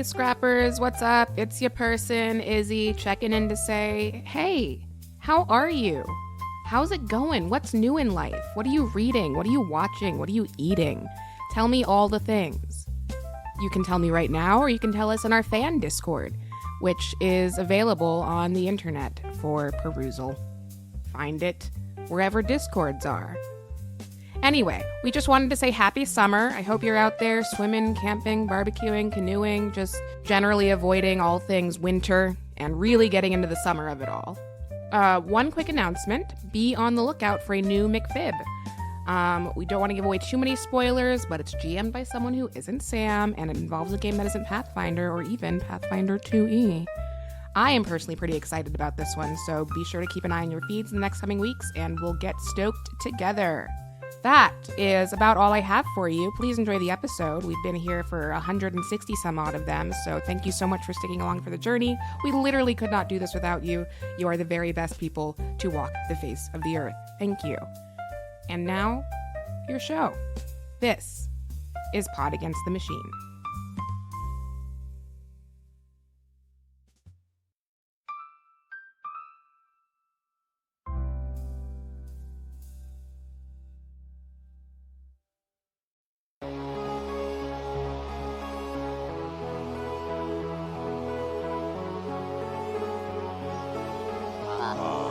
Scrappers, what's up? It's your person, Izzy, checking in to say, hey, how are you? How's it going? What's new in life? What are you reading? What are you watching? What are you eating? Tell me all the things. You can tell me right now, or you can tell us in our fan Discord, which is available on the internet for perusal. Find it wherever Discords are. Anyway, we just wanted to say happy summer. I hope you're out there swimming, camping, barbecuing, canoeing, just generally avoiding all things winter and really getting into the summer of it all. One quick announcement, be on the lookout for a new McFib. We don't want to give away too many spoilers, but it's GM'd by someone who isn't Sam, and it involves a game that isn't Pathfinder or even Pathfinder 2E. I am personally pretty excited about this one, so be sure to keep an eye on your feeds in the next coming weeks, and we'll get stoked together. That is about all I have for you. Please enjoy the episode. We've been here for 160 some odd of them, so thank you so much for sticking along for the journey. We literally could not do this without you. You are the very best people to walk the face of the earth. Thank you. And now, your show. This is Pod Against the Machine.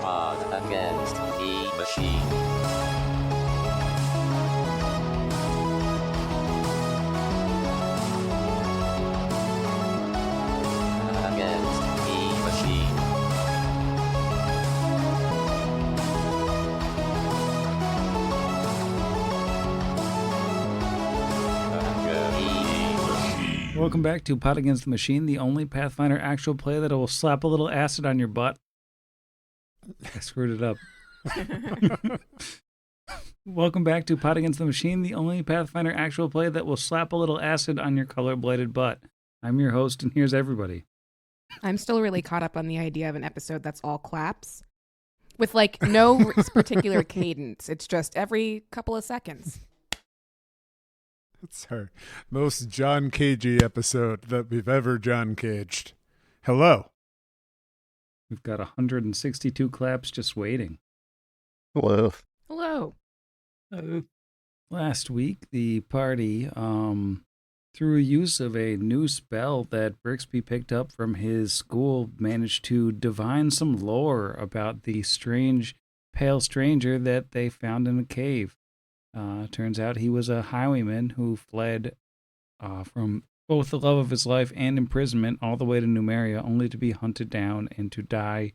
Pod Against the Machine. Against the Machine. Welcome back to Pot Against the Machine, the only Pathfinder actual play that will slap a little acid on your butt. I screwed it up. Welcome back to Pot Against the Machine, the only Pathfinder actual play that will slap a little acid on your color-blighted butt. I'm your host, and here's everybody. I'm still really caught up on the idea of an episode that's all claps with like no particular cadence. It's just every couple of seconds. It's our most John Cagey episode that we've ever John Caged. Hello. We've got 162 claps just waiting. Hello. Hello. Last week, the party, through use of a new spell that Brixby picked up from his school, managed to divine some lore about the strange, pale stranger that they found in a cave. Turns out he was a highwayman who fled from both the love of his life and imprisonment all the way to Numeria, only to be hunted down and to die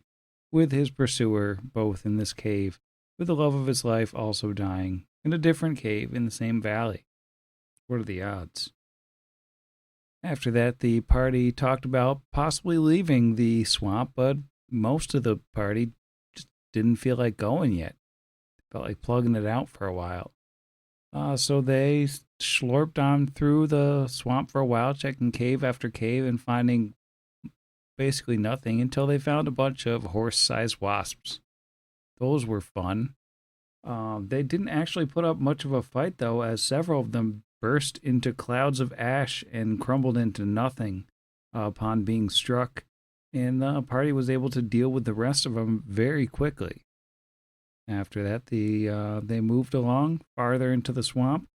with his pursuer, both in this cave, with the love of his life also dying in a different cave in the same valley. What are the odds? After that, the party talked about possibly leaving the swamp, but most of the party just didn't feel like going yet. Felt like plugging it out for a while. So they slurped on through the swamp for a while, checking cave after cave and finding basically nothing until they found a bunch of horse-sized wasps. Those were fun. They didn't actually put up much of a fight, though, as several of them burst into clouds of ash and crumbled into nothing upon being struck, and the party was able to deal with the rest of them very quickly. After that, they moved along farther into the swamp,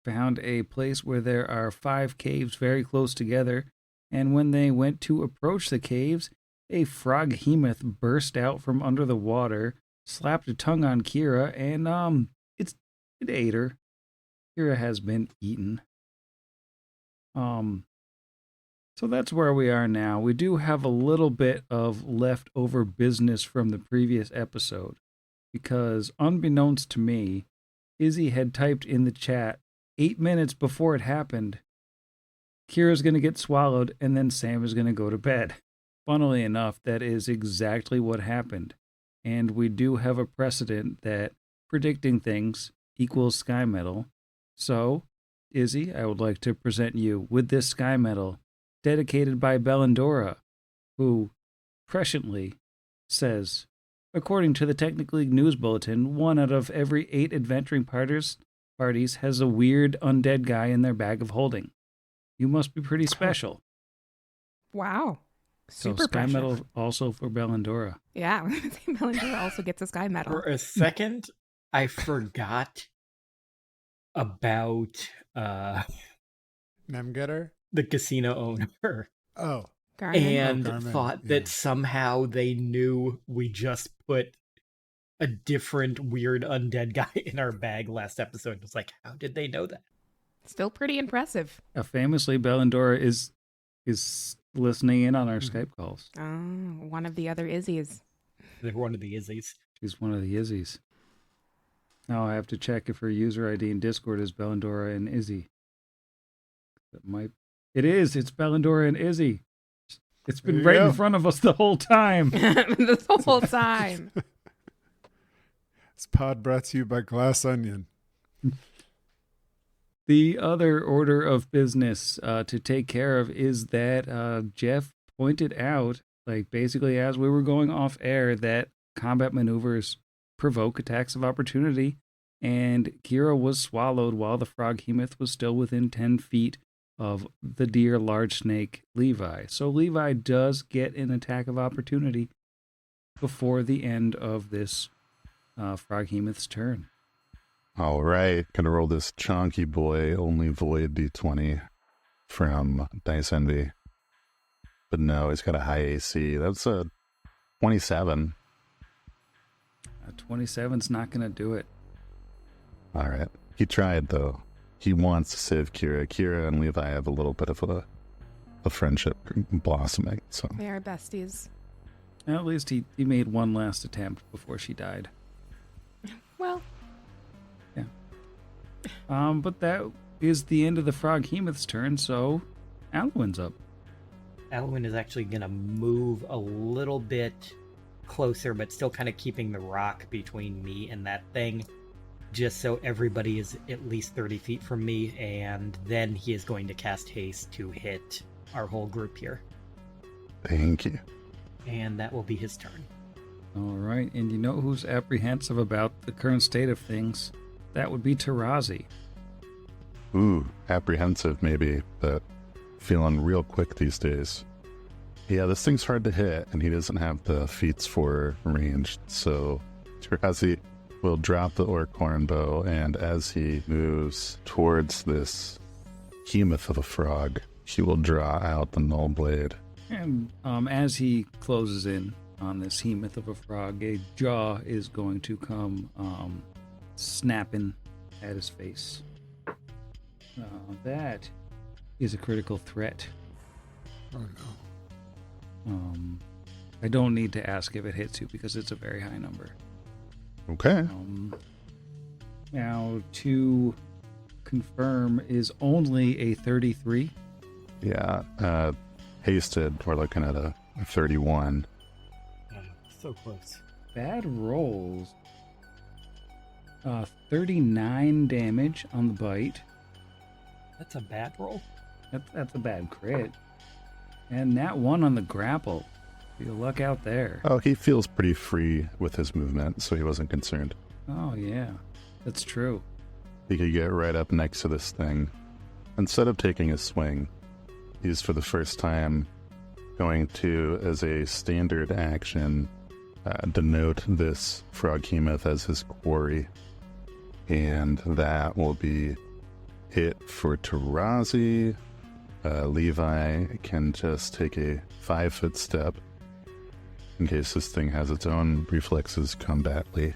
found a place where there are 5 caves very close together, and when they went to approach the caves, a froghemoth burst out from under the water, slapped a tongue on Kira, and it ate her. Kira has been eaten. So that's where we are now. We do have a little bit of leftover business from the previous episode, because unbeknownst to me, Izzy had typed in the chat 8 minutes before it happened, Kira's going to get swallowed and then Sam is going to go to bed. Funnily enough, that is exactly what happened. And we do have a precedent that predicting things equals Sky Medal. So, Izzy, I would like to present you with this Sky Medal dedicated by Bellandora, who presciently says, according to the Technic League News Bulletin, 1 out of every 8 adventuring parties has a weird undead guy in their bag of holding. You must be pretty special. Wow. So Super Sky pressure. Medal also for Bellandora. Yeah, Bellinger also gets a Sky Medal. For a second, I forgot about Nemgetter? the casino owner Oh. Garmin. and Garmin, thought yeah. that somehow they knew we just put a different weird undead guy in our bag last episode. It was like, how did they know that? Still pretty impressive. Famously, Bellandora is listening in on our Mhm. Skype calls. Oh, one of the other Izzies. They're one of the Izzies. She's one of the Izzies. Now I have to check if her user ID in Discord is Bellandora and Izzy. It is. It's Bellandora and Izzy. It's been There you right go. in front of us the whole time. This whole time. This pod brought to you by Glass Onion. The other order of business to take care of is that Jeff pointed out, like basically as we were going off air, that combat maneuvers provoke attacks of opportunity, and Kira was swallowed while the Froghemoth was still within 10 feet of the deer large snake Levi. So Levi does get an attack of opportunity before the end of this Froghemoth's turn. All right, gonna roll this chonky boy, only void d20 from Dice Envy. But no, he's got a high AC. That's a 27. 27's not going to do it. All right. He tried, though. He wants to save Kira. Kira and Levi have a little bit of a friendship blossoming. So They are besties. At least he made one last attempt before she died. Well, But that is the end of the Froghemoth's turn, so Alwyn's up. Alwyn is actually going to move a little bit closer, but still kind of keeping the rock between me and that thing, just so everybody is at least 30 feet from me, and then he is going to cast haste to hit our whole group here. thank you. And that will be his turn. All right, and you know who's apprehensive about the current state of things? That would be Tarazi. Ooh, apprehensive maybe, but feeling real quick these days. Yeah, this thing's hard to hit, and he doesn't have the feats for ranged, so Tarazi will drop the orc horn bow, and as he moves towards this behemoth of a frog, he will draw out the null blade. And as he closes in on this behemoth of a frog, a jaw is going to come snapping at his face. That is a critical threat. Oh no. I don't need to ask if it hits you because it's a very high number. Okay. Now, to confirm, is only a 33. Yeah, hasted, we're looking at a 31. So close. Bad rolls. 39 damage on the bite. That's a bad roll. That's a bad crit. And that one on the grapple. You luck out there. Oh, he feels pretty free with his movement, so he wasn't concerned. Oh, yeah. That's true. He could get right up next to this thing. Instead of taking a swing, he's for the first time going to, as a standard action, denote this Froghemoth as his quarry. And that will be it for Tarazi. Levi can just take a 5-foot step in case this thing has its own reflexes combatly,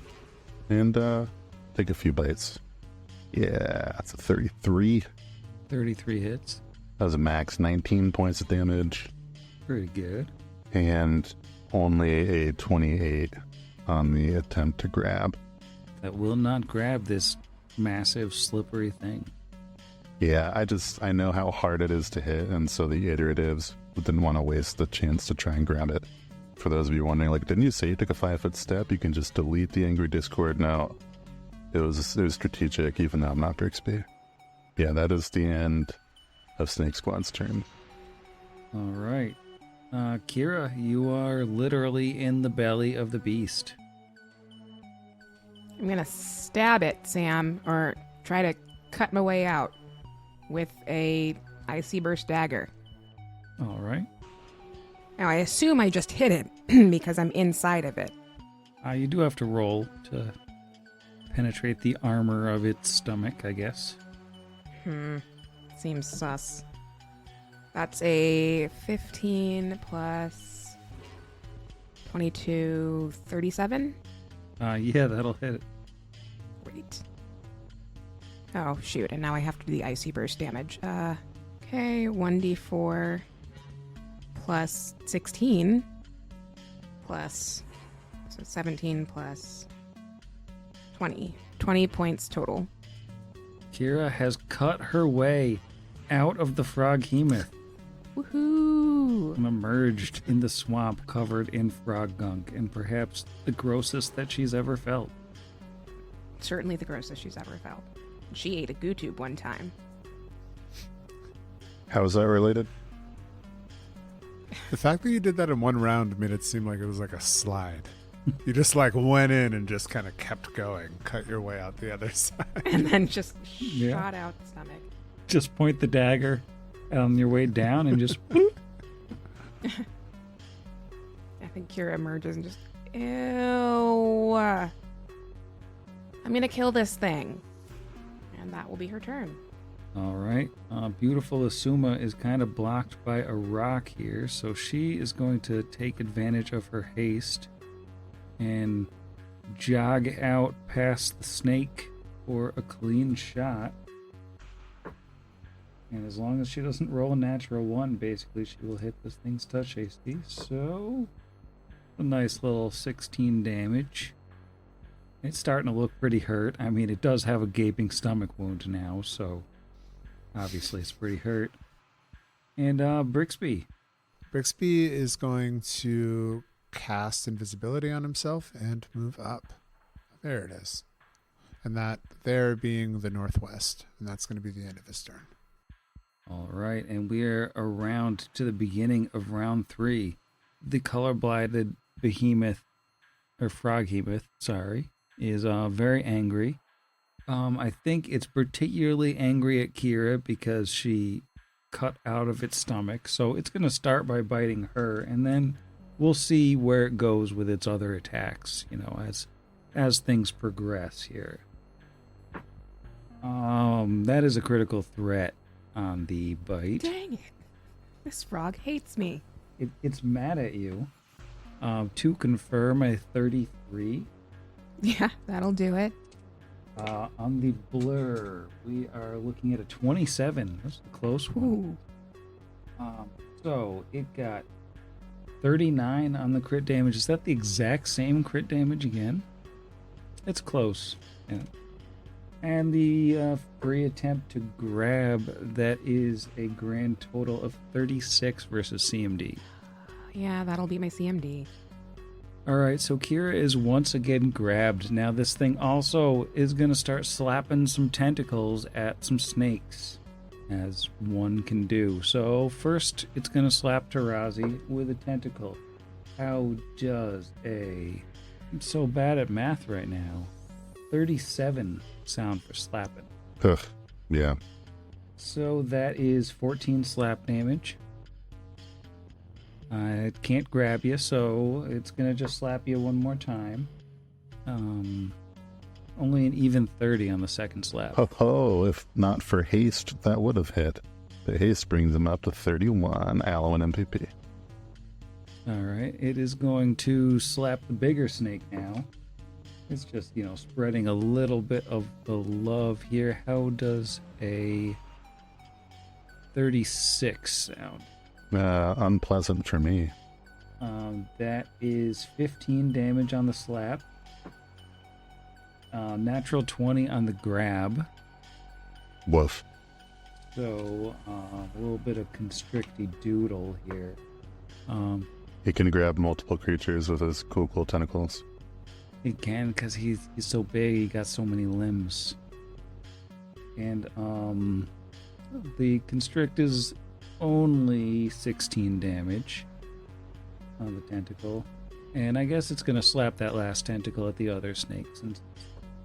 and take a few bites. Yeah, that's a 33. 33 hits. That was a max 19 points of damage, Pretty good. and only a 28 on the attempt to grab. That will not grab this massive, slippery thing. Yeah, I know how hard it is to hit, and so the iteratives didn't want to waste the chance to try and grab it. For those of you wondering, like, didn't you say you took a 5-foot step? You can just delete the Angry Discord. No, it was strategic, even though I'm not Brixby. Yeah, that is the end of Snake Squad's turn. All right. Kira, you are literally in the belly of the beast. I'm going to stab it, Sam, or try to cut my way out with a Icy Burst dagger. All right. Now, I assume I just hit it because I'm inside of it. You do have to roll to penetrate the armor of its stomach, I guess. Seems sus. That's a 15 plus 22, 37? Yeah, that'll hit it. Great. Oh, shoot, and now I have to do the icy burst damage. Okay, 1d4 plus 16 plus, so 17 plus 20. 20 points total. Kira has cut her way out of the froghemoth Woohoo! and emerged in the swamp covered in frog gunk, and perhaps the grossest that she's ever felt. Certainly the grossest she's ever felt. She ate a goo tube one time. How is that related? The fact that you did that in one round made it seem like it was like a slide. You just like went in and just kind of kept going, cut your way out the other side. And then just Yeah. shot out the stomach. Just point the dagger on your way down and just... I think Kira emerges and just, ew. I'm gonna kill this thing. And that will be her turn. All right. Beautiful Asuma is kind of blocked by a rock here, so she is going to take advantage of her haste and jog out past the snake for a clean shot. And as long as she doesn't roll a natural 1, basically she will hit this thing's touch AC. So, a nice little 16 damage. It's starting to look pretty hurt. I mean, it does have a gaping stomach wound now, so obviously it's pretty hurt. And Brixby. Brixby is going to cast invisibility on himself and move up. There it is. And that there being the northwest. And that's going to be the end of his turn. All right, and we're around to the beginning of round 3. The color-blinded behemoth, or froghemoth, sorry, is very angry. I think it's particularly angry at Kira because she cut out of its stomach. So it's going to start by biting her, and then we'll see where it goes with its other attacks, you know, as things progress here. That is a critical threat on the bite. Dang it. This frog hates me. It's mad at you. To confirm, a 33. Yeah, that'll do it. On the blur, we are looking at a 27. That's a close one. Ooh. So it got 39 on the crit damage. Is that the exact same crit damage again? It's close. Yeah. And the free attempt to grab, that is a grand total of 36 versus CMD. Yeah, that'll be my CMD. All right, so Kira is once again grabbed. Now this thing also is going to start slapping some tentacles at some snakes, as one can do. So first, it's going to slap Tarazi with a tentacle. How does I'm so bad at math right now. 37 sound for slapping. Ugh. Yeah. So that is 14 slap damage. It can't grab you, so it's going to just slap you one more time. Only an even 30 on the second slap. Oh, if not for haste, that would have hit. The haste brings him up to 31. Aloe and MPP. All right, it is going to slap the bigger snake now. It's just, spreading a little bit of the love here. How does a 36 sound? Unpleasant for me. That is 15 damage on the slap. Natural 20 on the grab. Woof. So, a little bit of constricty doodle here. He can grab multiple creatures with his cool tentacles. He can, because he's so big, he got so many limbs. And, the constrict is only 16 damage on the tentacle. And I guess it's going to slap that last tentacle at the other snake since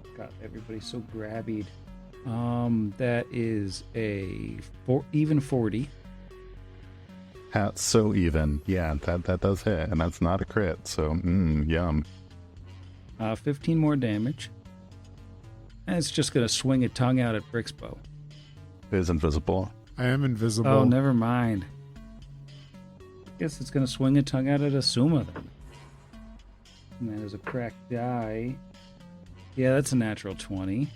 it's got everybody so grabbied. That is a even 40. So even. Yeah, that does hit, and that's not a crit, so yum. 15 more damage. And it's just going to swing a tongue out at Brick's bow. It is invisible. I am invisible. Oh, never mind. Guess it's going to swing a tongue out at Asuma then. And that is a cracked die. Yeah, that's a natural 20.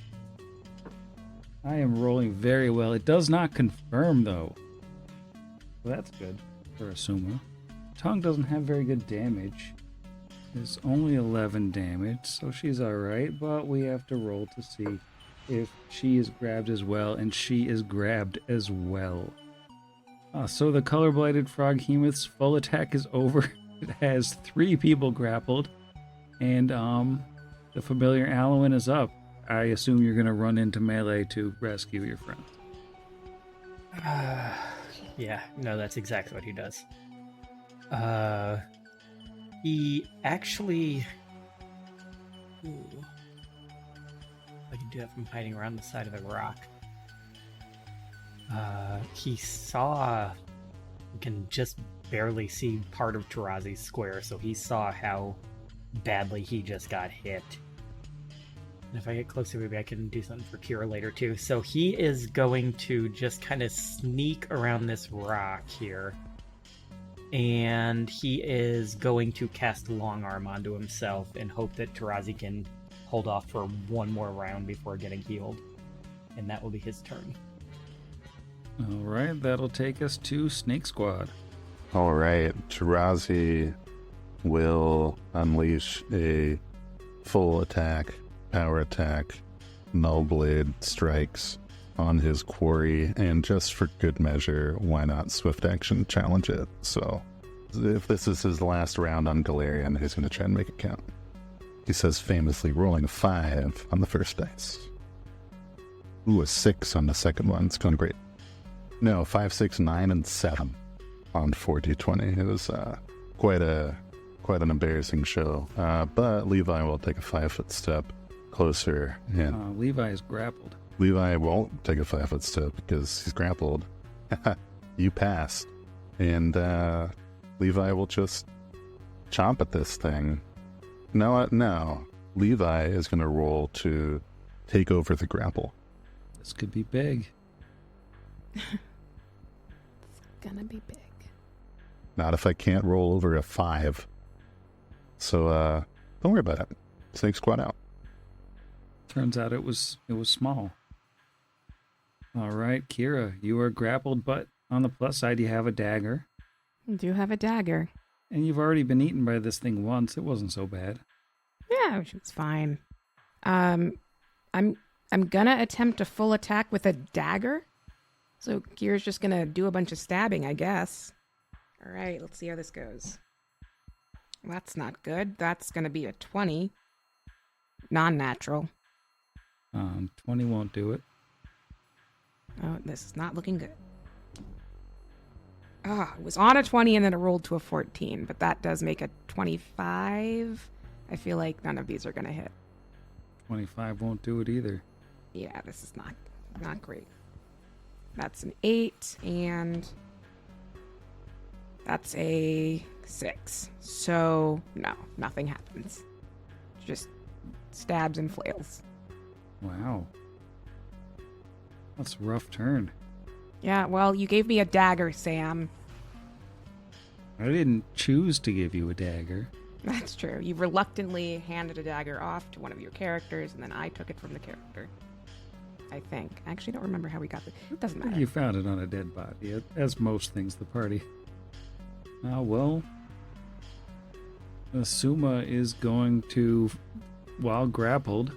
I am rolling very well. It does not confirm, though. Well, that's good for Asuma. Tongue doesn't have very good damage. It's only 11 damage, so she's alright, but we have to roll to see if she is grabbed as well, and she is grabbed as well. So the color-blighted Froghemoth's full attack is over. It has 3 people grappled, and the familiar Alwyn is up. I assume you're going to run into melee to rescue your friend. Yeah, no, that's exactly what he does. He actually... Ooh. I can do that from hiding around the side of the rock. He saw... You can just barely see part of Tarazi's square, so he saw how badly he just got hit. And if I get closer, maybe I can do something for Kira later too. So he is going to just kind of sneak around this rock here. And he is going to cast Long Arm onto himself and hope that Tarazi can hold off for one more round before getting healed. And that will be his turn. Alright, that'll take us to Snake Squad. Alright, Tarazi will unleash a full attack, power attack, null blade strikes on his quarry, and just for good measure, why not swift action challenge it? So if this is his last round on Galarian, he's going to try and make it count. He says famously rolling a 5 on the first dice. Ooh, a 6 on the second one. It's going great. No, 5, 6, 9, and 7 on 4d20. It was quite an embarrassing show. But Levi will take a 5-foot step closer. And Levi is grappled. Levi won't take a 5-foot step because he's grappled. You passed. And Levi will just chomp at this thing. No. Levi is going to roll to take over the grapple. This could be big. It's gonna be big. Not if I can't roll over a 5. So don't worry about it. Snake Squad out. Turns out it was small. All right, Kira, you are grappled, but on the plus side, you have a dagger. I do have a dagger. And you've already been eaten by this thing once. It wasn't so bad. Yeah, it's fine. I'm gonna attempt a full attack with a dagger. So Kira's just gonna do a bunch of stabbing, I guess. All right, let's see how this goes. That's not good. That's gonna be a 20. Non-natural. 20 won't do it. Oh, this is not looking good. It was on a 20 and then it rolled to a 14, but that does make a 25. I feel like none of these are going to hit. 25 won't do it either. Yeah, this is not great. That's an 8, and that's a 6. So, no, nothing happens. Just stabs and flails. Wow. That's a rough turn. Yeah, well, you gave me a dagger, Sam. I didn't choose to give you a dagger. That's true. You reluctantly handed a dagger off to one of your characters, and then I took it from the character. I think. I actually don't remember how we got it. It doesn't matter. You found it on a dead body, as most things the party. Well, Asuma is going to, while grappled,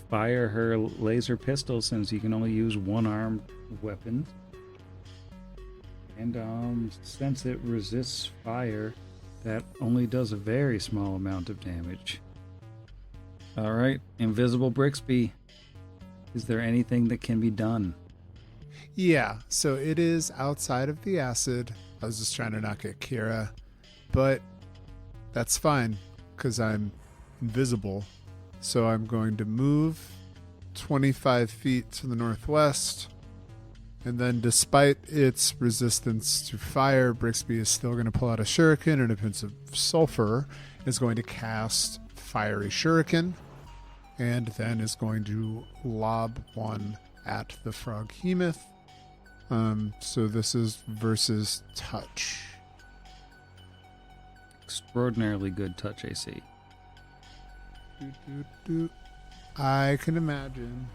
fire her laser pistol, since you can only use one-armed weapons. And since it resists fire, that only does a very small amount of damage. Alright, Invisible Brixby. Is there anything that can be done? Yeah, so it is outside of the acid. I was just trying to not get Kira, but that's fine because I'm invisible. So I'm going to move 25 feet to the northwest And then despite its resistance to fire, Brixby is still going to pull out a shuriken, and a pinch of sulfur is going to cast Fiery Shuriken, and then is going to lob one at the Froghemoth. So this is versus touch. Extraordinarily good touch AC. I can imagine.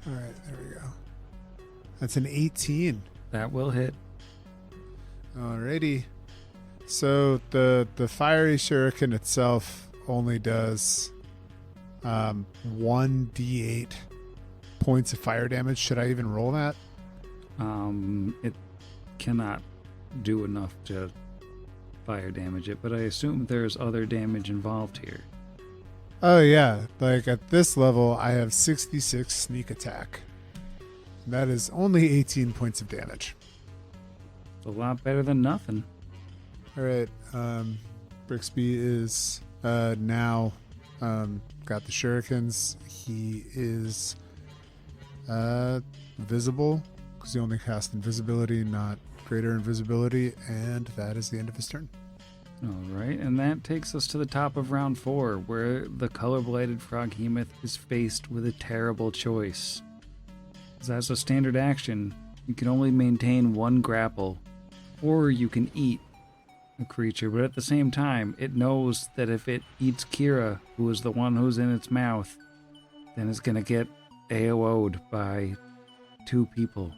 All right, there we go. That's an 18. That will hit. Alrighty. So the fiery shuriken itself only does 1d8 points of fire damage. Should I even roll that? It cannot do enough to fire damage it, but I assume there's other damage involved here. Oh yeah, like at this level I have 66 sneak attack. That is only 18 points of damage. It's a lot better than nothing. All right, Brixby is now got the shurikens. He is visible because he only cast invisibility, not greater invisibility, and that is the end of his turn. All right, and that takes us to the top of round 4, where the color-blighted Froghemoth is faced with a terrible choice. As a standard action, you can only maintain one grapple, or you can eat a creature, but at the same time, it knows that if it eats Kira, who is the one who's in its mouth, then it's going to get AO'd by 2 people,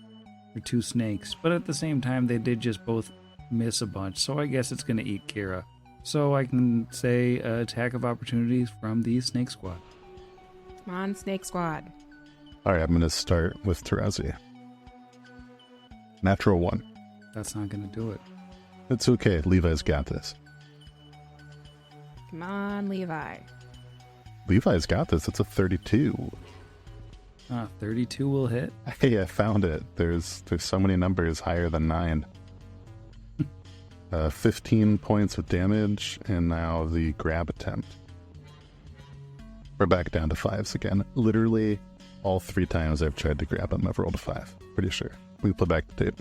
or 2 snakes. But at the same time, they did just both miss a bunch, so I guess it's going to eat Kira. So I can say attack of opportunities from the Snake Squad. Come on, Snake Squad. All right, I'm going to start with Tarazi. Natural 1. That's not going to do it. It's okay. Levi's got this. Come on, Levi. Levi's got this. It's a 32. 32 will hit. Hey, I found it. There's so many numbers higher than 9. 15 points of damage, and now the grab attempt. We're back down to 5s again. Literally all 3 times I've tried to grab him, I've rolled a 5. Pretty sure. We play back the tape.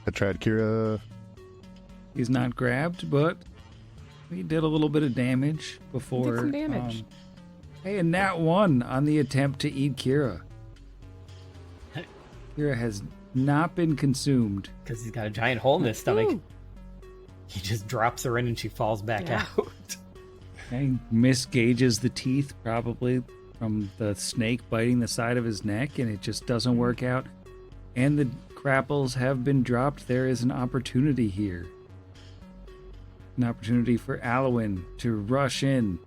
I tried Kira. He's not grabbed, but he did a little bit of damage before. Did some damage. Hey, and nat 1 on the attempt to eat Kira. Kira has not been consumed. Because he's got a giant hole in his stomach. Ooh. He just drops her in and she falls back Yeah. out. He misgauges the teeth, probably from the snake biting the side of his neck, and it just doesn't work out. And the grapples have been dropped. There is an opportunity here. An opportunity for Alwyn to rush in,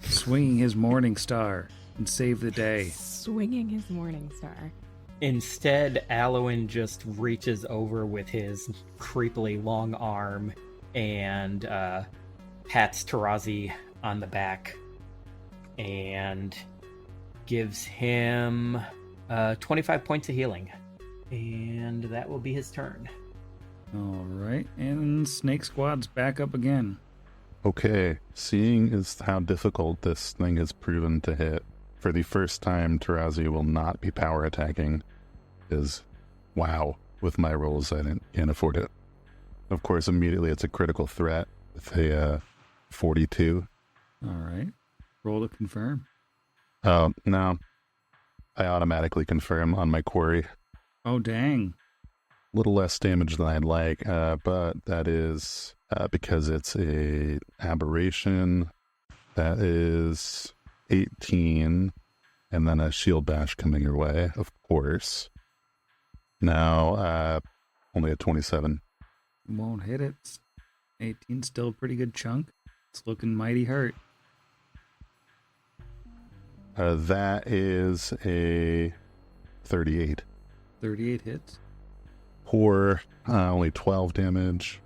swinging his Morning Star, and save the day. Swinging his Morning Star. Instead, Alwyn just reaches over with his creepily long arm and pats Tarazi on the back and gives him 25 points of healing. And that will be his turn. All right, and Snake Squad's back up again. Okay, seeing as how difficult this thing has proven to hit, for the first time Tarazi will not be power attacking, is wow, with my rolls I can't afford it. Of course, immediately it's a critical threat with a 42. All right, roll to confirm. Oh, no. I automatically confirm on my quarry. Oh, dang. Little less damage than I'd like, but that is because it's a aberration. That is 18, and then a shield bash coming your way, of course. Now, only a 27. Won't hit it. 18, still a pretty good chunk. It's looking mighty hurt. That is a 38. 38 hits. Poor, only 12 damage.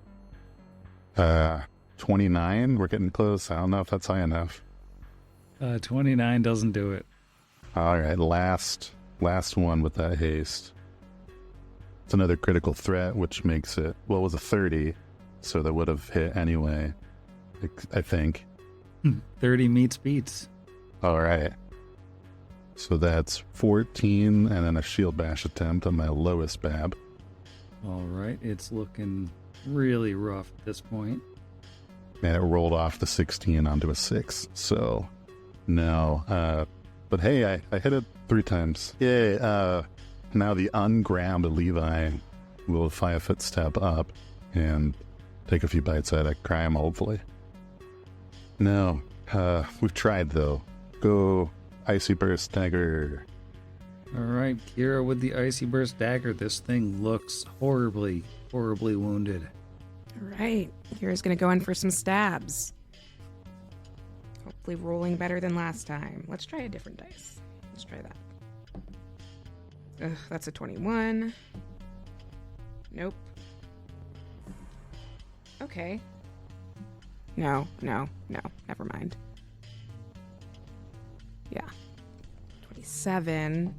29, we're getting close. I don't know if that's high enough. 29 doesn't do it. All right, last one with that haste. It's another critical threat, which makes it, well, it was a 30, so that would have hit anyway, I think. 30 meets beats. All right. So that's 14 and then a shield bash attempt on my lowest BAB. All right, it's looking really rough at this point. And it rolled off the 16 onto a 6. So, no. But hey, I hit it 3 times. Yay. Now the ungrabbed Levi will 5-foot step up and take a few bites at it, cry him hopefully. No. We've tried though. Go Icy Burst Dagger. All right, Kira with the Icy Burst Dagger. This thing looks horribly, horribly wounded. All right. Kira's going to go in for some stabs. Hopefully rolling better than last time. Let's try a different dice. Let's try that. Ugh, that's a 21. Nope. Okay. No. Never mind. Yeah. 27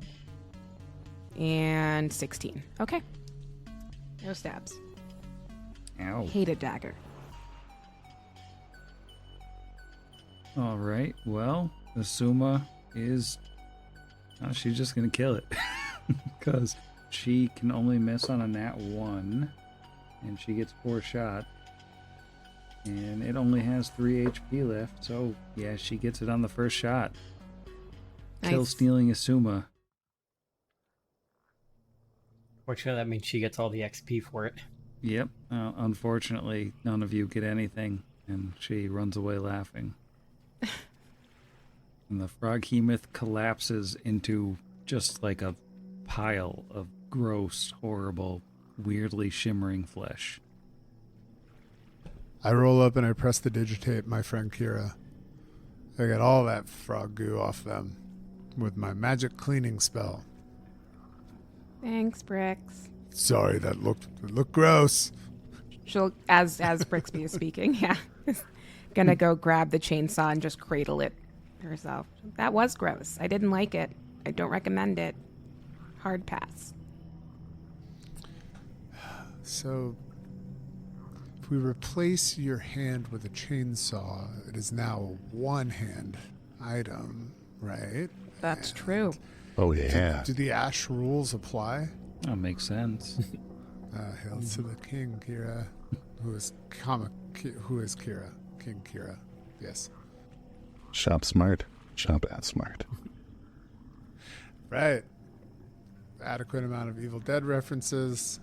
and 16. Okay. No stabs. Ow. Hate a dagger. All right, well, Asuma is... Oh, she's just going to kill it. Because she can only miss on a nat 1. And she gets 4 shot. And it only has 3 HP left. So, yeah, she gets it on the first shot. Kill Nice. stealing Asuma. Fortunately, that means she gets all the XP for it. Yep. Unfortunately, none of you get anything. And she runs away laughing. And the Froghemoth collapses into just like a pile of gross, horrible, weirdly shimmering flesh. I roll up and I press the digitate my friend Kira. I get all that frog goo off them with my magic cleaning spell. Thanks, Brix. Sorry, it looked gross. She'll, as Brixby is speaking, yeah, gonna go grab the chainsaw and just cradle it herself. That was gross. I didn't like it. I don't recommend it. Hard pass. So, if we replace your hand with a chainsaw, it is now a one-hand item, right? That's true. Oh, yeah. Do the Ash rules apply? That makes sense. Hail to the king, Kira. Who is Kira? King Kira. Yes. Shop smart. Shop ass smart. Right. Adequate amount of Evil Dead references.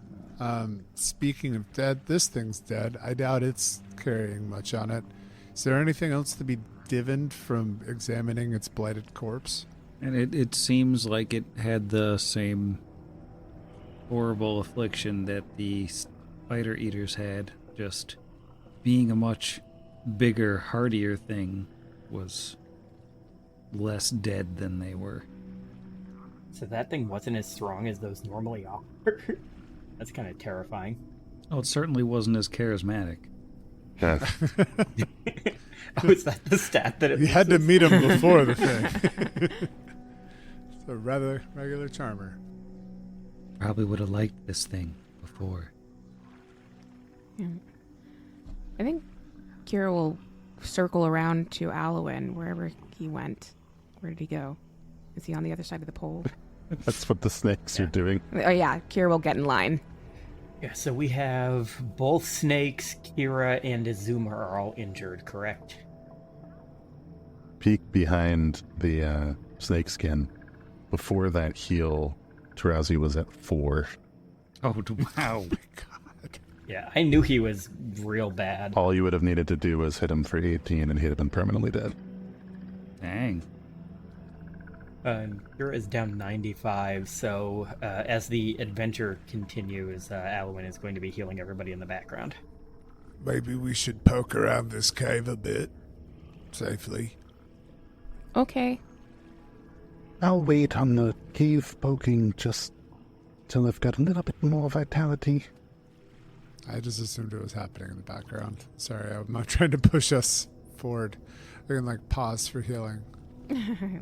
Speaking of dead, this thing's dead. I doubt it's carrying much on it. Is there anything else to be divined from examining its blighted corpse? And it seems like it had the same horrible affliction that the spider eaters had. Just being a much bigger, hardier thing was less dead than they were. So that thing wasn't as strong as those normally are. That's kind of terrifying. Oh, it certainly wasn't as charismatic. Yeah. Oh, is that the stat that it You had to misses? meet him before the thing. It's a rather regular charmer. Probably would have liked this thing before. Yeah. I think Kira will circle around to Alwyn wherever he went. Where did he go? Is he on the other side of the pole? That's what the snakes are doing. Oh yeah, Kira will get in line. Yeah, so we have both snakes, Kira and Azuma are all injured, correct? Peek behind the snake skin. Before that heal, Tarazi was at 4. Oh, wow. Yeah, I knew he was real bad. All you would have needed to do was hit him for 18 and he'd have been permanently dead. Dang. Kira is down 95, so as the adventure continues, Alwyn is going to be healing everybody in the background. Maybe we should poke around this cave a bit. Safely. Okay. I'll wait on the cave poking just till I've got a little bit more vitality. I just assumed it was happening in the background. Sorry, I'm not trying to push us forward. We can pause for healing.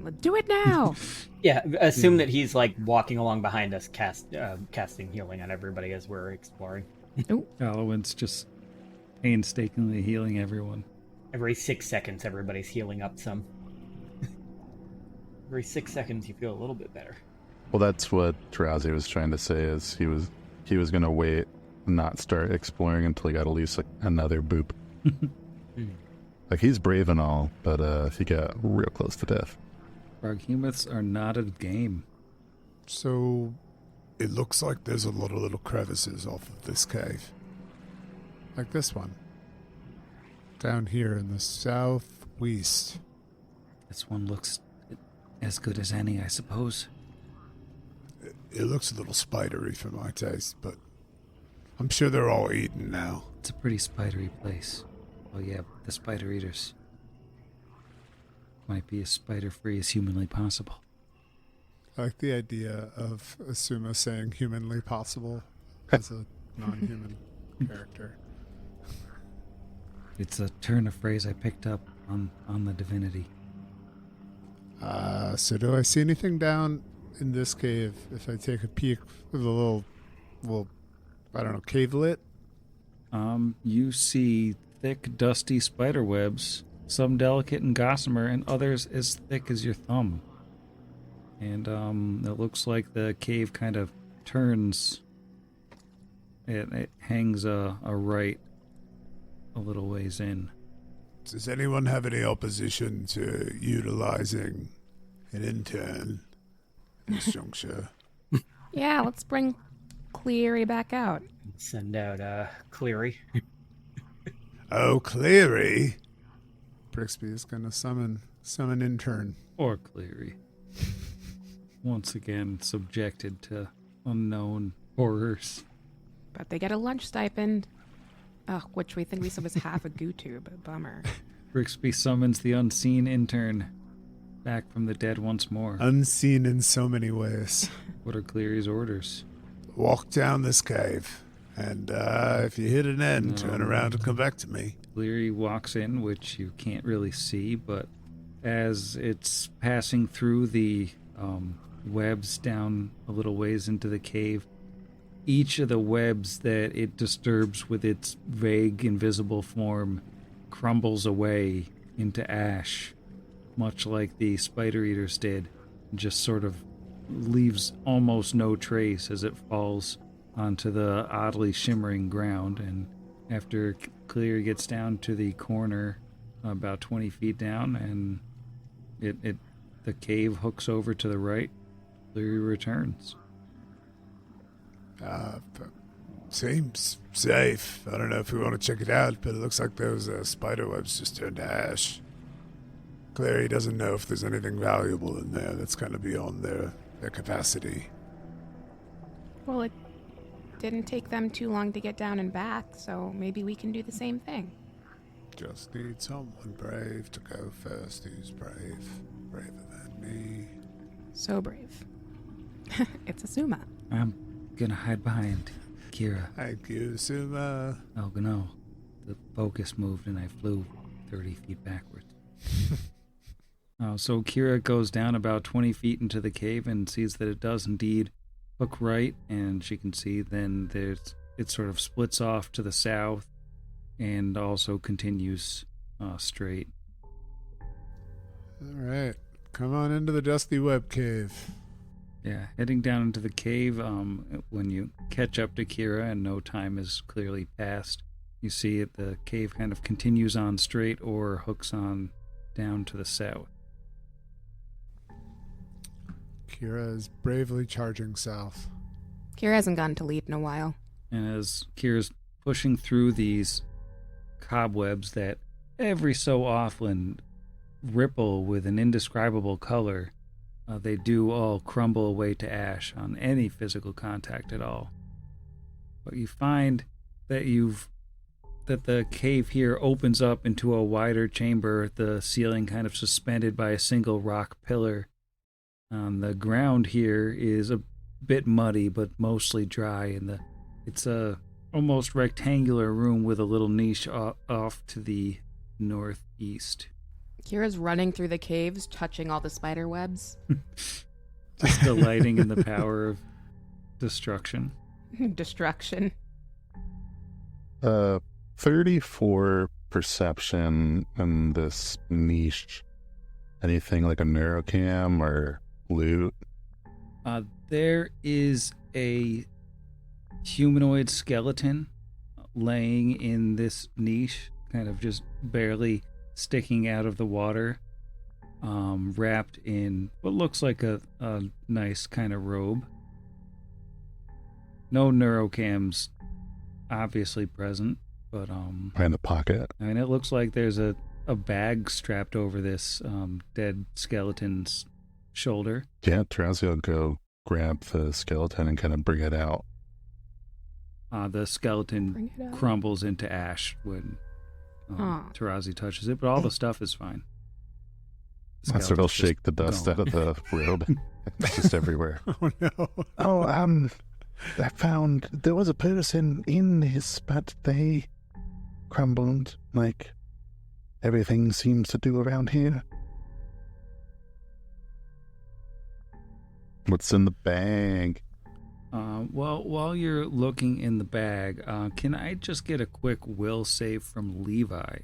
Let's do it now. Yeah, assume that he's walking along behind us, casting healing on everybody as we're exploring. Alwyn's just painstakingly healing everyone. Every 6 seconds, everybody's healing up some. Every 6 seconds, you feel a little bit better. Well, that's what Drowsy was trying to say. Is he was going to wait and not start exploring until he got at least like another boop. Like he's brave and all, but he got real close to death. Froghemoths are not a game. So it looks like there's a lot of little crevices off of this cave. Like this one. Down here in the southwest. This one looks as good as any, I suppose. It looks a little spidery for my taste, but I'm sure they're all eaten now. It's a pretty spidery place. Oh yeah, the spider eaters. Might be as spider-free as humanly possible. I like the idea of Asuma saying humanly possible as a non-human character. It's a turn of phrase I picked up on the divinity. So do I see anything down in this cave if I take a peek with a little, I don't know, cavelet? You see thick, dusty spider webs, some delicate and gossamer, and others as thick as your thumb. And it looks like the cave kind of turns. It hangs a right a little ways in. Does anyone have any opposition to utilizing an intern at this juncture? Yeah, let's bring Cleary back out. Send out Cleary. Oh, Cleary! Brixby is going to summon intern. Or Cleary. Once again, subjected to unknown horrors. But they get a lunch stipend. Ugh, which we think we said was half a goo tube. Bummer. Brixby summons the unseen intern back from the dead once more. Unseen in so many ways. What are Cleary's orders? Walk down this cave, and if you hit an end, turn around and come back to me. Cleary walks in, which you can't really see, but as it's passing through the webs down a little ways into the cave, each of the webs that it disturbs with its vague, invisible form crumbles away into ash, much like the spider eaters did, and just sort of leaves almost no trace as it falls onto the oddly shimmering ground. And after Clear gets down to the corner, about 20 feet down, and the cave hooks over to the right, Clear returns. Seems safe. I don't know if we want to check it out, but it looks like those spider webs just turned to ash. Clary doesn't know if there's anything valuable in there that's kind of beyond their capacity. Well, it didn't take them too long to get down and back, so maybe we can do the same thing. Just need someone brave to go first. Who's brave? Braver than me. So brave. It's Asuma. I'm gonna hide behind Kira. Thank you, Suma. Oh no, the focus moved and I flew 30 feet backwards. So Kira goes down about 20 feet into the cave and sees that it does indeed hook right, and she can see then it sort of splits off to the south and also continues straight. All right, come on into the dusty web cave. Yeah, heading down into the cave, when you catch up to Kira and no time has clearly passed, you see the cave kind of continues on straight or hooks on down to the south. Kira is bravely charging south. Kira hasn't gone to lead in a while. And as Kira's pushing through these cobwebs that every so often ripple with an indescribable color, they do all crumble away to ash on any physical contact at all. But you find that the cave here opens up into a wider chamber, the ceiling kind of suspended by a single rock pillar. The ground here is a bit muddy, but mostly dry, and it's a almost rectangular room with a little niche off to the northeast. Kira's running through the caves, touching all the spider webs. Just delighting in the power of destruction. Destruction. 34 perception in this niche. Anything like a neurocam or loot? There is a humanoid skeleton laying in this niche, kind of just barely sticking out of the water, wrapped in what looks like a nice kind of robe. No neurocams obviously present, but In the pocket? I mean, it looks like there's a bag strapped over this dead skeleton's shoulder. Yeah, Tarazi will go grab the skeleton and kind of bring it out. The skeleton Bring it up. crumbles into ash when Aw. Tarazi touches it, but all the stuff is fine. The So they'll skeleton's just shake the dust gone. out of the robe. It's just everywhere. Oh no. Oh, I found there was a person in his, but they crumbled like everything seems to do around here. What's in the bag? Well, while you're looking in the bag, can I just get a quick will save from Levi?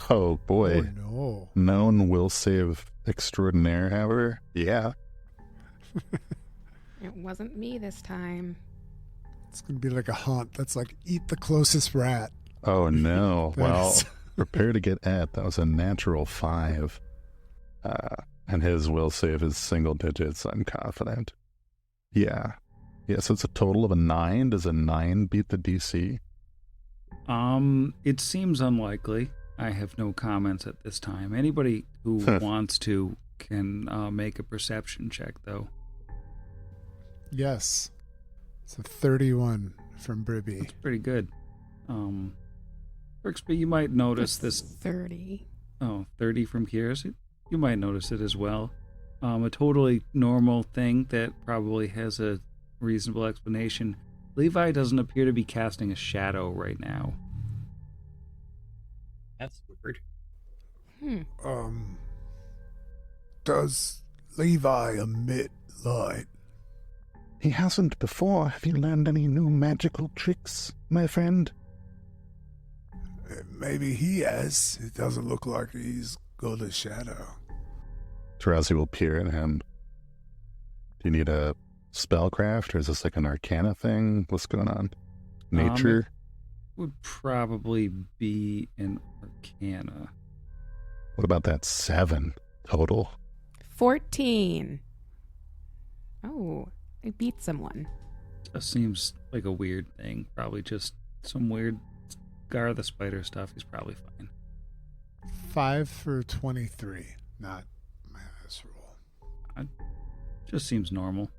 Oh boy. Oh no. Known will save extraordinaire, however. Yeah. It wasn't me this time. It's gonna be like a haunt that's like eat the closest rat. Oh no. Well, Thanks. prepare to get at. That was a natural 5. And his will save is single digits, I'm confident. Yeah. Yeah, so it's a total of a 9. Does a 9 beat the DC? It seems unlikely. I have no comments at this time. Anybody who wants to can make a perception check, though. Yes. It's a 31 from Bribby. That's pretty good. Brixby, you might notice That's this. 30. Oh, 30 from Kyr's. You might notice it as well. A totally normal thing that probably has a reasonable explanation. Levi doesn't appear to be casting a shadow right now. That's weird. Does Levi emit light? He hasn't before. Have you learned any new magical tricks, my friend? Maybe he has. It doesn't look like he's got a shadow. Tarazi will peer at him. Do you need a spellcraft, or is this like an arcana thing? What's going on? Nature? Would probably be an arcana. What about that 7 total? 14. Oh, I beat someone. That seems like a weird thing. Probably just some weird Gar the Spider stuff. He's probably fine. 5 for 23. Not my highest roll. Just seems normal.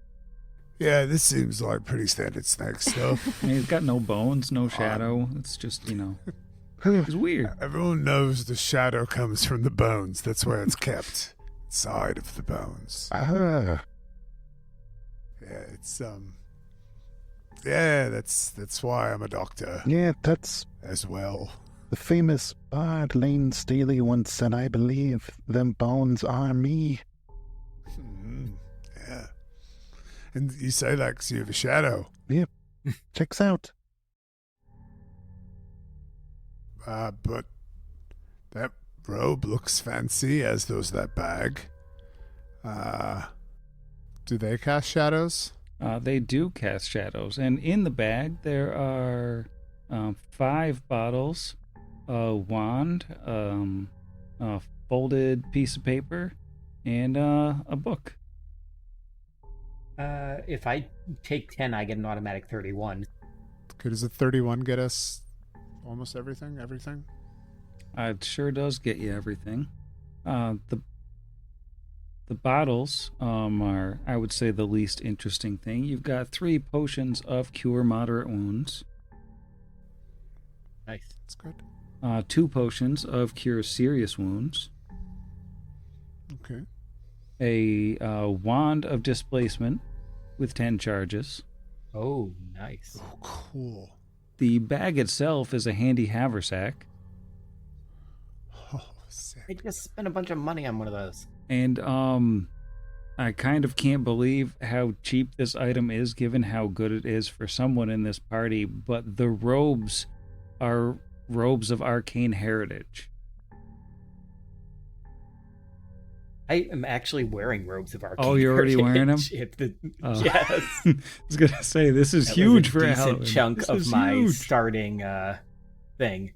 Yeah, this seems like pretty standard snake stuff. I mean, he's got no bones, no shadow. It's just, it's weird. Everyone knows the shadow comes from the bones. That's where it's kept. Inside of the bones. Yeah, it's yeah, that's why I'm a doctor Yeah, that's as well. the famous bard Lane Staley once said, I believe them bones are me. Yeah. And you say that 'cause you have a shadow. Yep. Checks out. But that robe looks fancy, as does that bag. Do they cast shadows? They do cast shadows. And in the bag, there are 5 bottles, a wand, a folded piece of paper, and a book. If I take 10, I get an automatic 31. Okay, does a 31 get us almost everything? Everything? It sure does get you everything. The bottles are, I would say, the least interesting thing. You've got 3 potions of cure moderate wounds, Nice. That's good. 2 potions of cure serious wounds, Okay. a wand of displacement with 10 charges. Oh, nice. Oh, cool. The bag itself is a handy haversack, Oh, sick. I just spent a bunch of money on one of those. and I kind of can't believe how cheap this item is given how good it is for someone in this party, but the robes are robes of arcane heritage. I am actually wearing robes of arcane. Oh, you're already wearing them? Yes. I was gonna say this is That was huge a for decent Halloween. chunk This of is my huge. starting thing.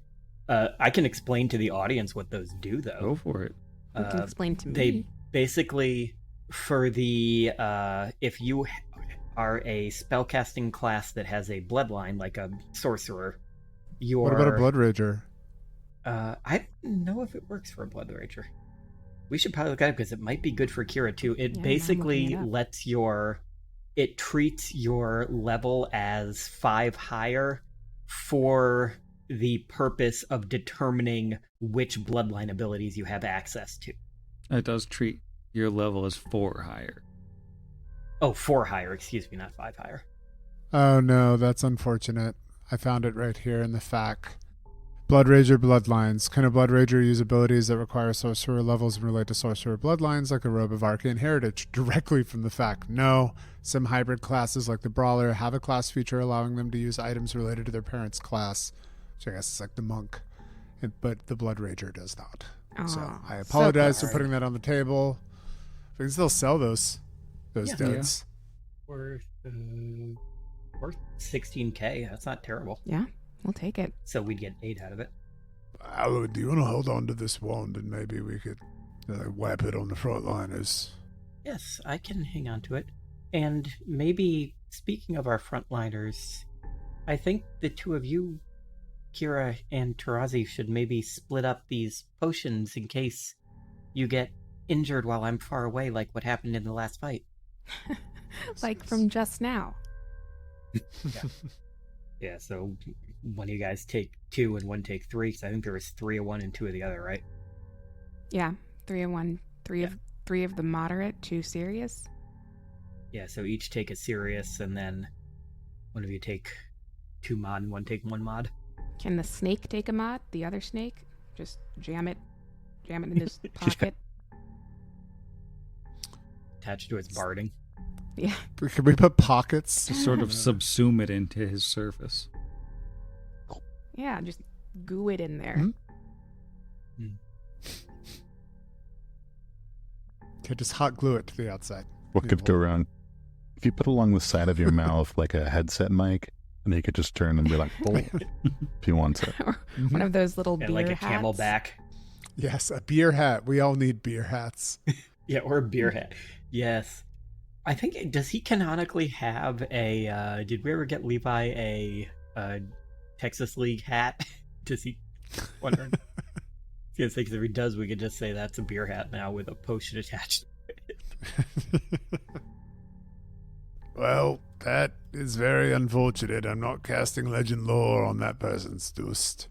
I can explain to the audience what those do, though. Go for it. You can explain to They me. basically, for the if you are a spellcasting class that has a bloodline, like a sorcerer, your What about a blood rager? I don't know if it works for a blood rager. We should probably look at it because it might be good for Kira too. It Yeah, I'm basically looking it up. it treats your level as 5 higher for the purpose of determining which bloodline abilities you have access to. It does treat your level as 4 higher. Oh, 4 higher, excuse me, not 5 higher. Oh no, that's unfortunate. I found it right here in the FAQ. Blood Rager bloodlines. Can a Blood Rager use abilities that require sorcerer levels and relate to sorcerer bloodlines like a Robe of Arcane Heritage? Directly from the FAQ. No. Some hybrid classes like the Brawler have a class feature allowing them to use items related to their parents' class, which I guess is like the Monk. But the Blood Rager does not. So Aw, I so apologize for good. putting that on the table. We can still sell those Yeah. dudes. Worth 16k. That's not terrible. Yeah, we'll take it. So we'd get 8 out of it. Alan, do you want to hold on to this wand and maybe we could whap it on the frontliners? Yes, I can hang on to it. And maybe, speaking of our frontliners, I think the two of you, Kira and Tarazi, should maybe split up these potions in case you get injured while I'm far away, like what happened in the last fight. Like from just now. Yeah, so one of you guys take 2 and one take 3, because I think there was 3 of one and 2 of the other, right? Yeah, 3 of one, three of the moderate, 2 serious. Yeah, so each take a serious, and then one of you take 2 mod and one take 1 mod. Can the snake take a mod? The other snake? Just jam it in his pocket. Attached to its barding. Yeah. Can we put pockets? To sort of subsume it into his surface. Yeah, just goo it in there. Hmm? Hmm. Okay, just hot glue it to the outside. What could go wrong? If you put along the side of your mouth like a headset mic, and you could just turn and be like, "Oh," if you want to. Or one of those little And beer like a hats. camelback. Yes, a beer hat. We all need beer hats. Yeah, or a beer hat. Yes. I think, does he canonically have a, did we ever get Levi a Texas League hat? Does he? Wondering. I was gonna say, because if he does, we could just say that's a beer hat now with a potion attached. Well, that is very unfortunate. I'm not casting legend lore on that person's dust.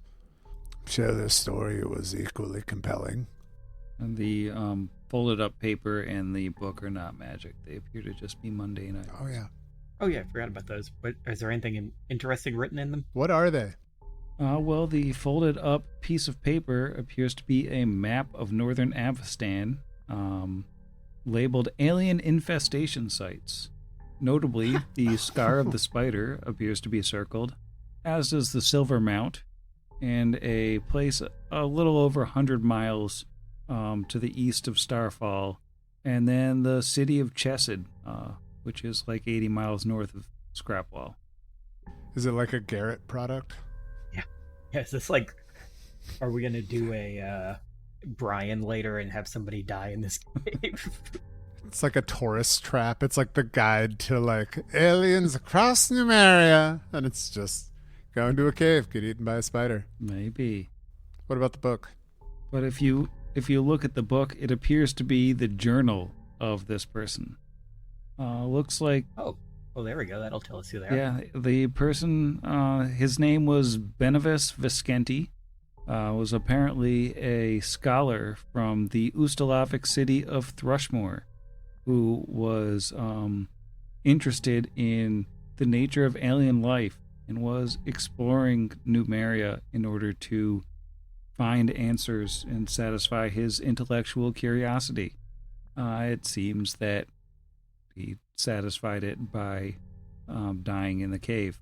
I'm sure their story was equally compelling. And the folded up paper and the book are not magic. They appear to just be mundane items. Oh, yeah. Oh yeah, I forgot about those. But is there anything interesting written in them? What are they? Well, the folded up piece of paper appears to be a map of northern Avestan, labeled alien infestation sites. Notably, the Scar of the Spider appears to be circled, as does the Silver Mount, and a place a little over 100 miles to the east of Starfall, and then the city of Chesed, which is like 80 miles north of Scrapwall. Is it like a Garrett product? Yeah, is this like, are we gonna do a Brian later and have somebody die in this cave? It's like a tourist trap. It's like the guide to like aliens across Numeria, and it's just go into a cave, get eaten by a spider. Maybe. What about the book? But if you look at the book, it appears to be the journal of this person. Looks like, Oh, there we go. That'll tell us who they are. yeah, the person, his name was Benevis Viscenti, was apparently a scholar from the Ustalavic city of Thrushmore, who was interested in the nature of alien life and was exploring Numeria in order to find answers and satisfy his intellectual curiosity. It seems that he satisfied it by dying in the cave.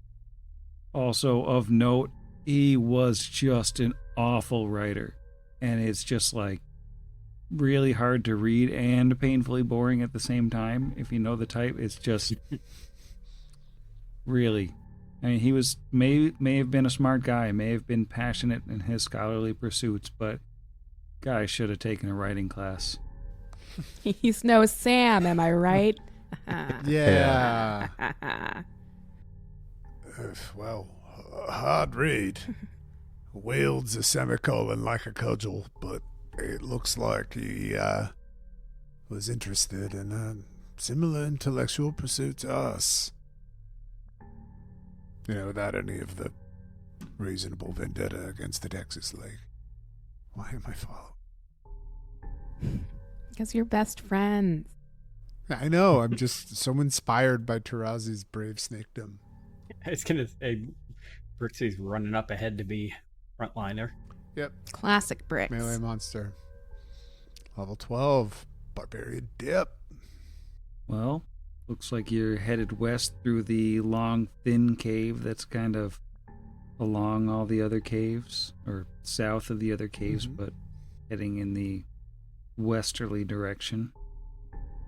Also of note, he was just an awful writer. And it's just like, really hard to read and painfully boring at the same time. If you know the type, it's just really. I mean, he was may have been a smart guy, may have been passionate in his scholarly pursuits, but guy should have taken a writing class. He's no Sam, am I right? Yeah. Well, hard read. Wields a semicolon like a cudgel, but it looks like he was interested in a similar intellectual pursuit to us. Without any of the reasonable vendetta against the Texas League. Why am I following? Because you're best friends. I know, I'm just so inspired by Tarazi's brave snakedom. I was gonna say, Brixie's running up ahead to be frontliner. Yep. Classic Bricks. Melee monster. Level 12. Barbarian dip. Well, looks like you're headed west through the long, thin cave that's kind of along all the other caves, or south of the other caves, but heading in the westerly direction.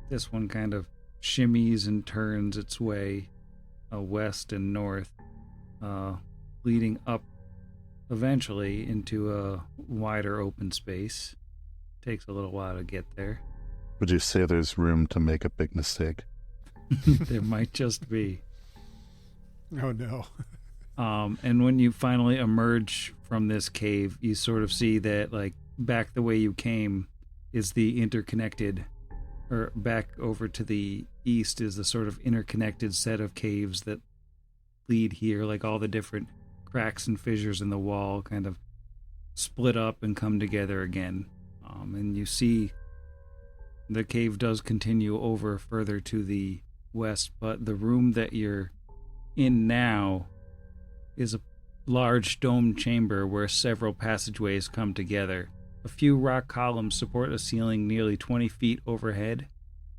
This one kind of shimmies and turns its way west and north, leading up eventually into a wider open space. Takes a little while to get there. Would you say there's room to make a big mistake? There might just be. Oh no. And when you finally emerge from this cave, you sort of see that, like, back the way you came is the interconnected, or back over to the east is the sort of interconnected set of caves that lead here, like all the different cracks and fissures in the wall kind of split up and come together again. And you see the cave does continue over further to the west, but the room that you're in now is a large domed chamber where several passageways come together. A few rock columns support a ceiling nearly 20 feet overhead,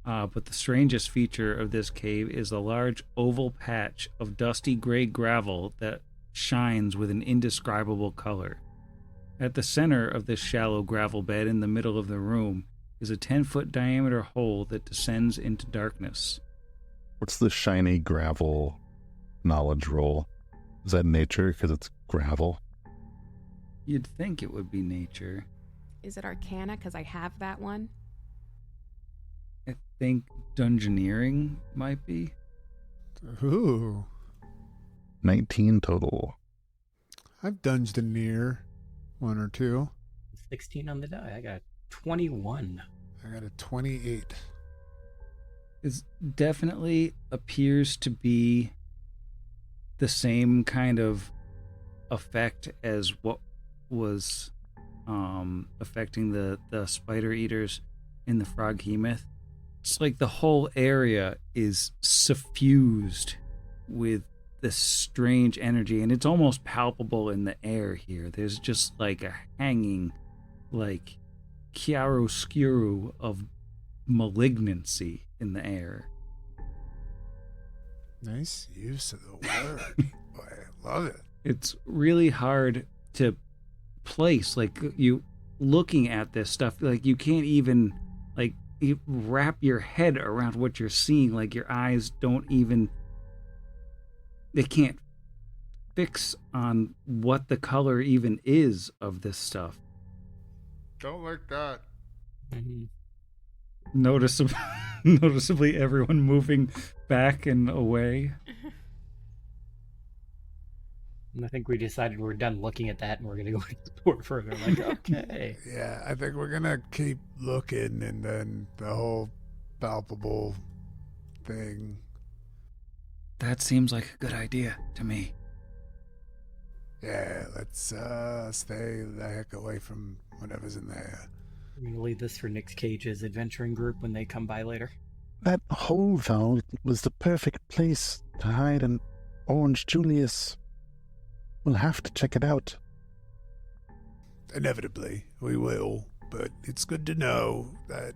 but the strangest feature of this cave is a large oval patch of dusty gray gravel that shines with an indescribable color. At the center of this shallow gravel bed in the middle of the room is a 10-foot diameter hole that descends into darkness. What's the shiny gravel knowledge roll? Is that nature because it's gravel? You'd think it would be nature. Is it Arcana? Because I have that one. I think Dungeoneering might be. Ooh. 19 total. I've Dungeoneer one or two. 16 on the die. I got 21. I got a 28. It definitely appears to be the same kind of effect as what was affecting the spider eaters in the Froghemoth. It's like the whole area is suffused with this strange energy, and it's almost palpable in the air here. There's just like a hanging, like, chiaroscuro of malignancy in the air. Nice use of the word. Boy, I love it. It's really hard to place, like, you looking at this stuff, like, you can't even, like, you wrap your head around what you're seeing. Like, your eyes don't even, they can't fix on what the color even is of this stuff. Don't like that. Mm-hmm. Noticeably everyone moving back and away. And I think we decided we're done looking at that and we're going to go explore further. Like, okay. Yeah, I think we're gonna keep looking, and then the whole palpable thing. That seems like a good idea to me. Yeah, let's stay the heck away from whatever's in there. We're going to leave this for Nick Cage's adventuring group when they come by later. That hole, though, was the perfect place to hide an Orange Julius. We'll have to check it out. Inevitably, we will, but it's good to know that,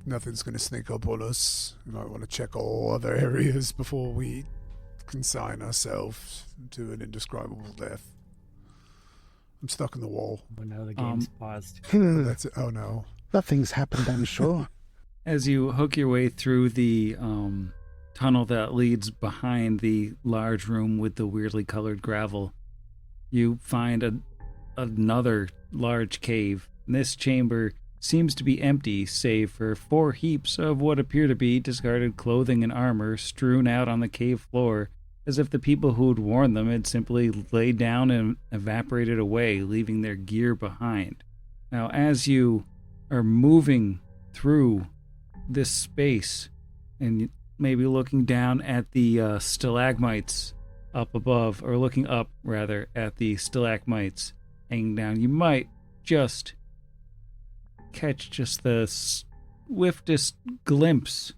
nothing's going to sneak up on us. We might want to check all other areas before we consign ourselves to an indescribable death. I'm stuck in the wall. Oh no, the game's paused. That's it. Oh no. Nothing's happened, I'm sure. As you hook your way through the tunnel that leads behind the large room with the weirdly colored gravel, you find another large cave. This chamber seems to be empty, save for 4 heaps of what appear to be discarded clothing and armor strewn out on the cave floor, as if the people who'd worn them had simply laid down and evaporated away, leaving their gear behind. Now, as you are moving through this space and maybe looking down at the stalagmites up above, or looking up, rather, at the stalagmites hanging down, you might just catch just the swiftest glimpse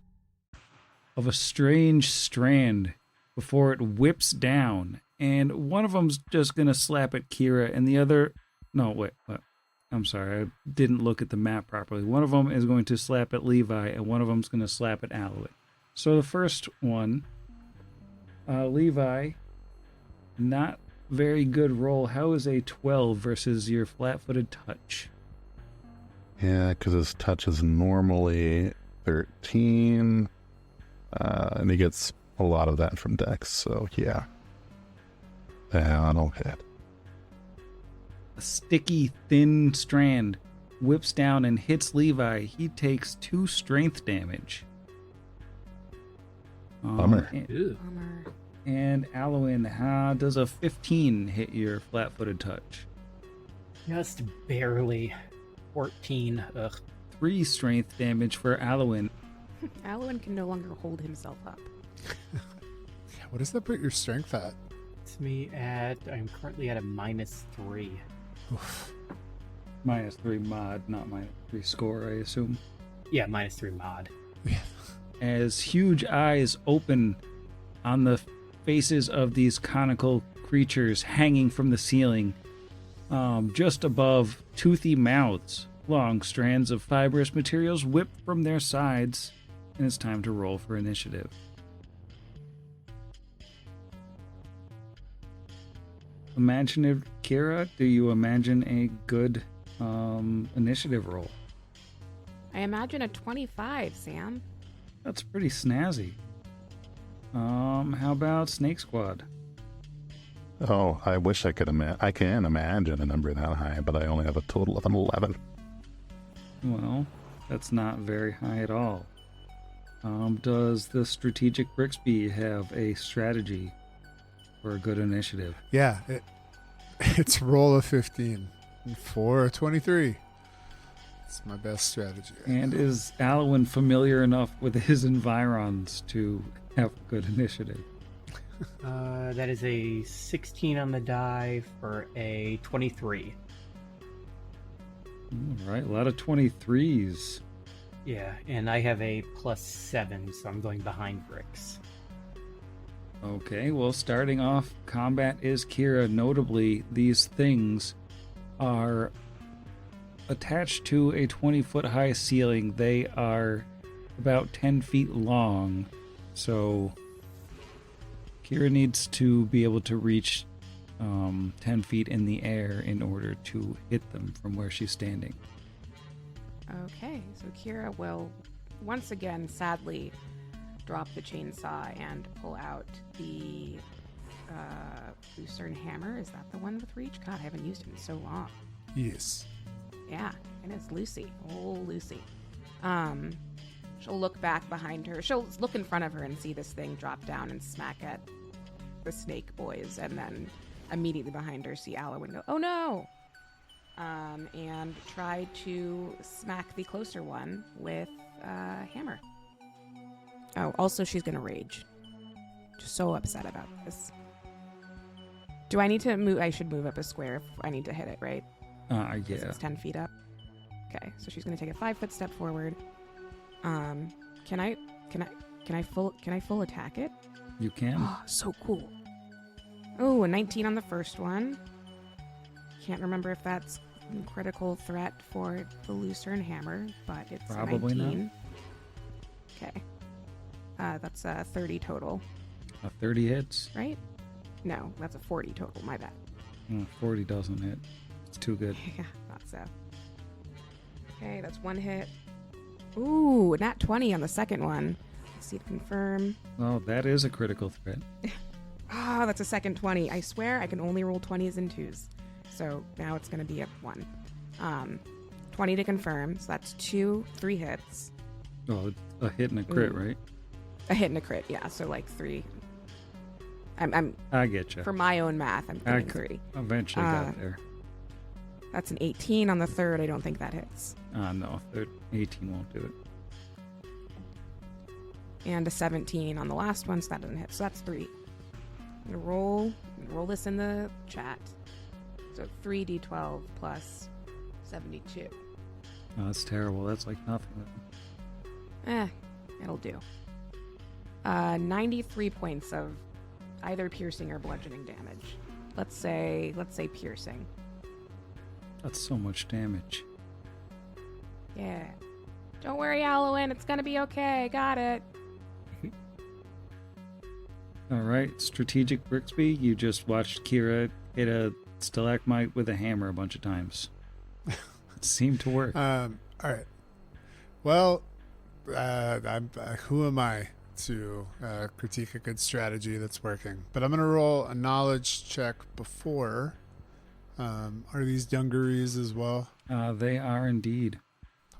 of a strange strand before it whips down, and one of them's just gonna slap at Kira, and the other... No, wait, I'm sorry, I didn't look at the map properly. One of them is going to slap at Levi, and one of them's going to slap at Alwyn. So the first one, Levi, not very good roll. How is a 12 versus your flat-footed touch? Yeah, because his touch is normally 13, and he gets a lot of that from Dex, so yeah. That'll hit. A sticky, thin strand whips down and hits Levi. He takes 2 strength damage. Bummer. Bummer. And Alwyn, how does a 15 hit your flat-footed touch? Just barely. 14. Ugh. 3 strength damage for Alwyn. Alwyn can no longer hold himself up. What does that put your strength at? It's me at... I'm currently at a -3. Oof. -3 mod, not -3 score, I assume. Yeah, -3 mod. As huge eyes open on the faces of these conical creatures hanging from the ceiling, just above toothy mouths. Long strands of fibrous materials whip from their sides, and it's time to roll for initiative. Imaginative Kira, do you imagine a good initiative roll? I imagine a 25, Sam. That's pretty snazzy. How about Snake Squad? Oh, I wish I could I can imagine a number that high, but I only have a total of an 11. Well, that's not very high at all. Does the strategic Brixby have a strategy for a good initiative? Yeah, it's roll of 15 for a 23. It's my best strategy. And is Alwyn familiar enough with his environs to have good initiative? That is a 16 on the die for a 23. All right, a lot of 23s. Yeah, and I have a +7, so I'm going behind Bricks. Okay, well, starting off, combat is Kira. Notably, these things are attached to a 20-foot high ceiling. They are about 10 feet long, so Kira needs to be able to reach 10 feet in the air in order to hit them from where she's standing. Okay, so Kira will once again, sadly, drop the chainsaw and pull out the Lucerne hammer. Is that the one with reach? God, I haven't used it in so long. Yes. Yeah, and it's Lucy. Oh, Lucy. She'll look back behind her. She'll look in front of her and see this thing drop down and smack at the snake boys, and then immediately behind her see Alwyn go, oh no! And try to smack the closer one with a hammer. Oh, also she's gonna rage. Just so upset about this. Do I need to move? I should move up a square if I need to hit it, right? Yeah. It's 10 feet up. Okay, so she's gonna take a 5-foot step forward. Can I full attack it? You can. Oh, so cool. Oh, a 19 on the first one. Can't remember if that's critical threat for the Lucerne hammer, but it's Probably 19. not. Okay. That's a 30 total, A 30 hits. right? No, that's a 40 total. My bad. 40 doesn't hit. too good. Yeah, thought so. Okay, that's one hit. Ooh, nat 20 on the second one. Let's see to confirm. Well, that is a critical threat. Ah, that's a second 20. I swear I can only roll 20s and 2s. So now it's going to be a 1. 20 to confirm. So that's 3 hits. Oh, a hit and a crit, Ooh. right? A hit and a crit, yeah. So like 3. I'm I get you. for my own math, I'm thinking 3. Eventually got there. That's an 18 on the third. I don't think that hits. No, 18 won't do it. And a 17 on the last one, so that doesn't hit. So that's 3. I'm gonna roll this in the chat. So 3d12 plus 72. Oh, that's terrible. That's like nothing. It'll do. 93 points of either piercing or bludgeoning damage. Let's say piercing. That's so much damage. Yeah. Don't worry, Halloween. It's gonna be okay. Got it. All right, strategic Brixby. You just watched Kira hit a stalagmite with a hammer a bunch of times. It seemed to work. All right. Well, who am I to critique a good strategy that's working? But I'm going to roll a knowledge check before. Are these dungarees as well? They are indeed.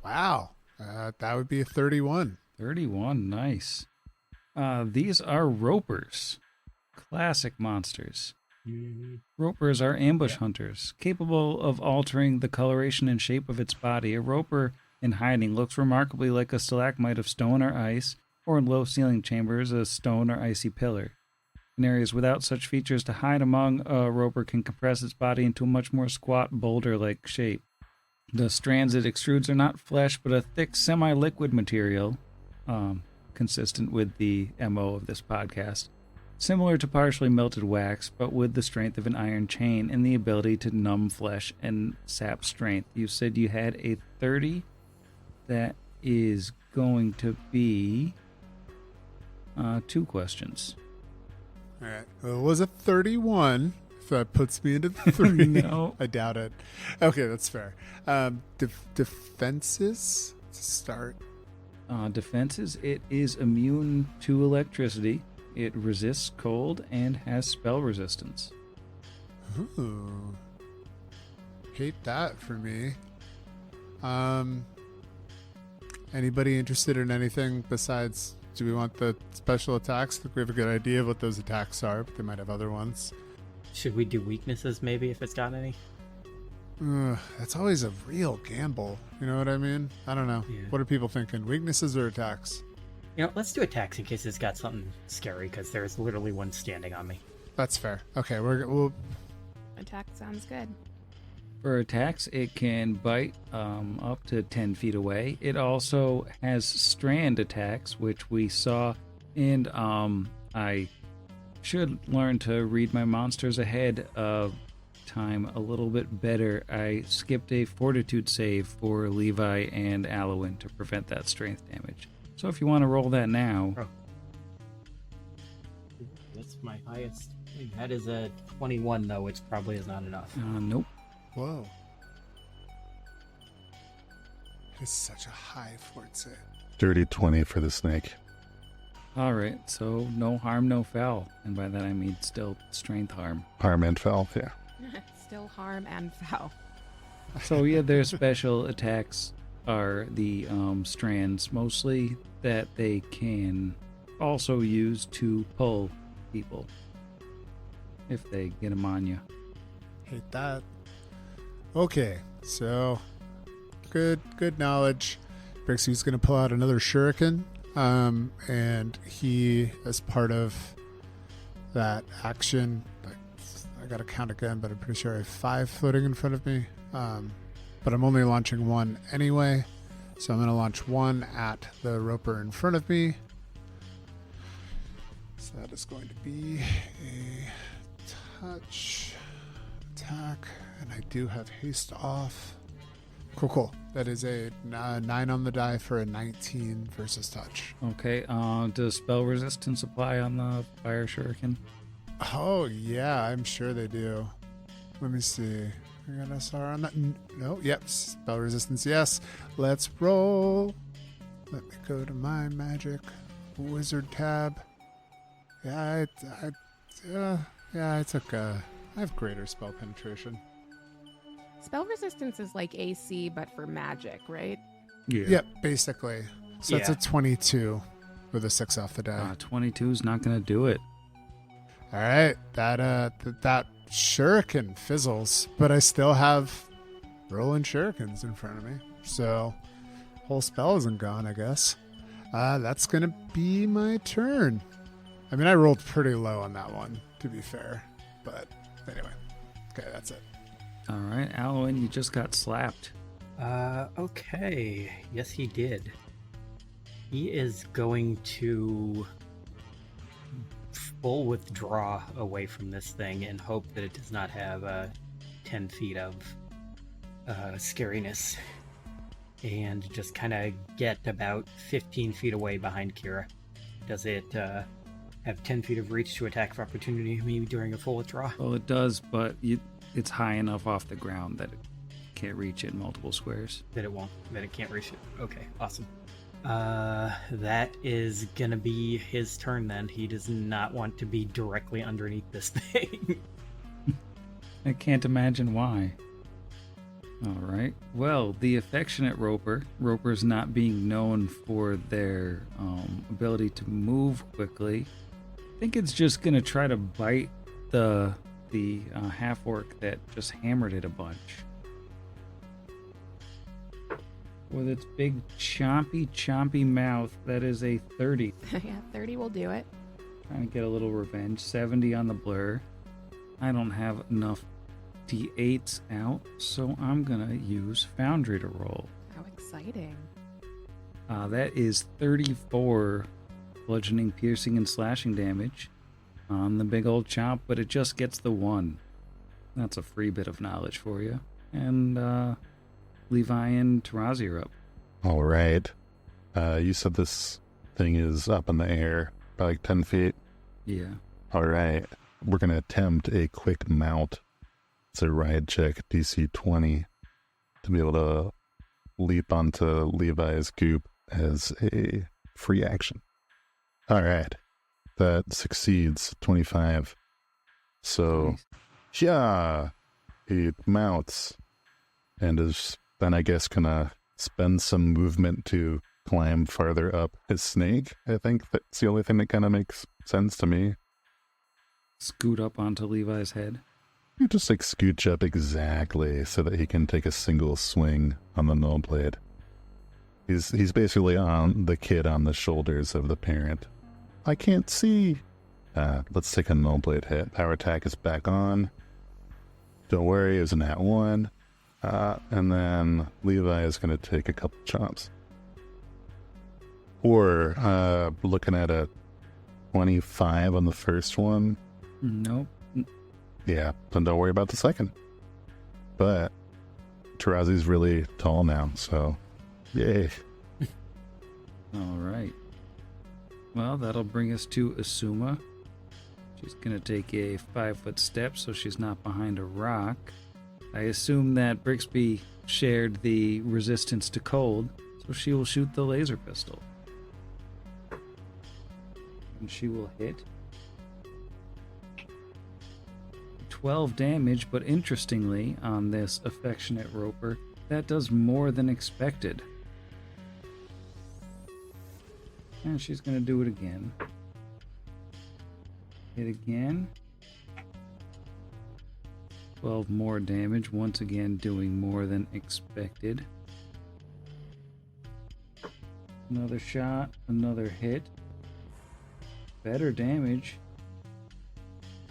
Wow. That would be a 31. 31, nice. These are ropers. Classic monsters. Ropers are ambush hunters, capable of altering the coloration and shape of its body. A roper in hiding looks remarkably like a stalagmite of stone or ice, or in low ceiling chambers, a stone or icy pillar. In areas without such features to hide among, a roper can compress its body into a much more squat, boulder-like shape. The strands it extrudes are not flesh, but a thick, semi-liquid material, consistent with the MO of this podcast. Similar to partially melted wax, but with the strength of an iron chain and the ability to numb flesh and sap strength. You said you had a 30. That is going to be 2 questions. All right. Well, it was a 31. If that puts me into the 3. No. I doubt it. Okay, that's fair. Defenses to start. Defenses, it is immune to electricity. It resists cold and has spell resistance. Ooh. Hate that for me. Anybody interested in anything besides, do we want the special attacks? I think we have a good idea of what those attacks are, but they might have other ones. Should we do weaknesses maybe if it's got any? That's always a real gamble. You know what I mean? I don't know. Yeah. What are people thinking? Weaknesses or attacks? You know, let's do attacks in case it's got something scary, because there's literally one standing on me. That's fair. Okay, we'll Attack sounds good. For attacks, it can bite up to 10 feet away. It also has strand attacks, which we saw, and I should learn to read my monsters ahead of time a little bit better. I skipped a fortitude save for Levi and Alwyn to prevent that strength damage. So if you want to roll that now. Oh. That's my highest. That is a 21, though, which probably is not enough. Nope. Whoa. It's such a high fort save. Dirty 20 for the snake. All right, so no harm, no foul. And by that I mean still strength harm. Harm and foul, yeah. Still harm and foul. So yeah, their special attacks are the strands, mostly that they can also use to pull people if they get them on you. Hate that. Okay, so good knowledge. Brixie's going to pull out another shuriken, and he, as part of that action, I got to count again, but I'm pretty sure I have 5 floating in front of me. But I'm only launching 1 anyway, so I'm going to launch 1 at the roper in front of me. So that is going to be a touch attack, and I do have haste off. Cool. That is a 9 on the die for a 19 versus touch. Okay, does spell resistance apply on the fire shuriken? Oh, yeah, I'm sure they do. Let me see. I got SR on that. No, yep. Spell resistance, yes. Let's roll. Let me go to my magic wizard tab. Yeah, I took. I have greater spell penetration. Spell resistance is like AC, but for magic, right? Yeah. Yep, basically. So it's Yeah. a 22 with a 6 off the die. 22 is not going to do it. All right, that shuriken fizzles, but I still have rolling shurikens in front of me, so whole spell isn't gone, I guess. That's gonna be my turn. I mean, I rolled pretty low on that one, to be fair, but anyway, okay, that's it. All right, Alwyn, you just got slapped. Okay. Yes, he did. He is going to full withdraw away from this thing and hope that it does not have 10 feet of scariness. And just kind of get about 15 feet away behind Kira. Does it have 10 feet of reach to attack of opportunity maybe during a full withdraw? Well, it does, but it's high enough off the ground that it can't reach it in multiple squares. That it can't reach it. Okay, awesome. That is gonna be his turn then. He does not want to be directly underneath this thing. I can't imagine why. All right. Well, the affectionate Ropers not being known for their ability to move quickly, I think it's just going to try to bite the half-orc that just hammered it a bunch. With its big chompy mouth, that is a 30. Yeah, 30 will do it. Trying to get a little revenge. 70 on the blur. I don't have enough D8s out, so I'm gonna use Foundry to roll. How exciting. That is 34 bludgeoning, piercing, and slashing damage on the big old chomp, but it just gets the 1. That's a free bit of knowledge for you. And Levi and Tarazi are up. All right. You said this thing is up in the air by like 10 feet. Yeah. All right. We're going to attempt a quick mount. It's a ride check, DC 20, to be able to leap onto Levi's goop as a free action. All right. That succeeds, 25. So, yeah, he mounts and is then, I guess, gonna spend some movement to climb farther up his snake. I think that's the only thing that kind of makes sense to me. Scoot up onto Levi's head. You just like scooch up exactly so that he can take a single swing on the null blade. He's basically on the kid on the shoulders of the parent. I can't see. Let's take a null blade hit. Power attack is back on. Don't worry, it was an nat 1. And then Levi is going to take a couple chomps. Or looking at a 25 on the first one. Nope. Yeah, then don't worry about the second. But Tarazi's really tall now, so yay. All right. Well, that'll bring us to Asuma. She's going to take a 5-foot step so she's not behind a rock. I assume that Brixby shared the resistance to cold, so she will shoot the laser pistol. And she will hit 12 damage, but interestingly, on this affectionate roper, that does more than expected. And she's going to do it again. Hit again. 12 more damage, once again doing more than expected. Another shot, another hit. Better damage.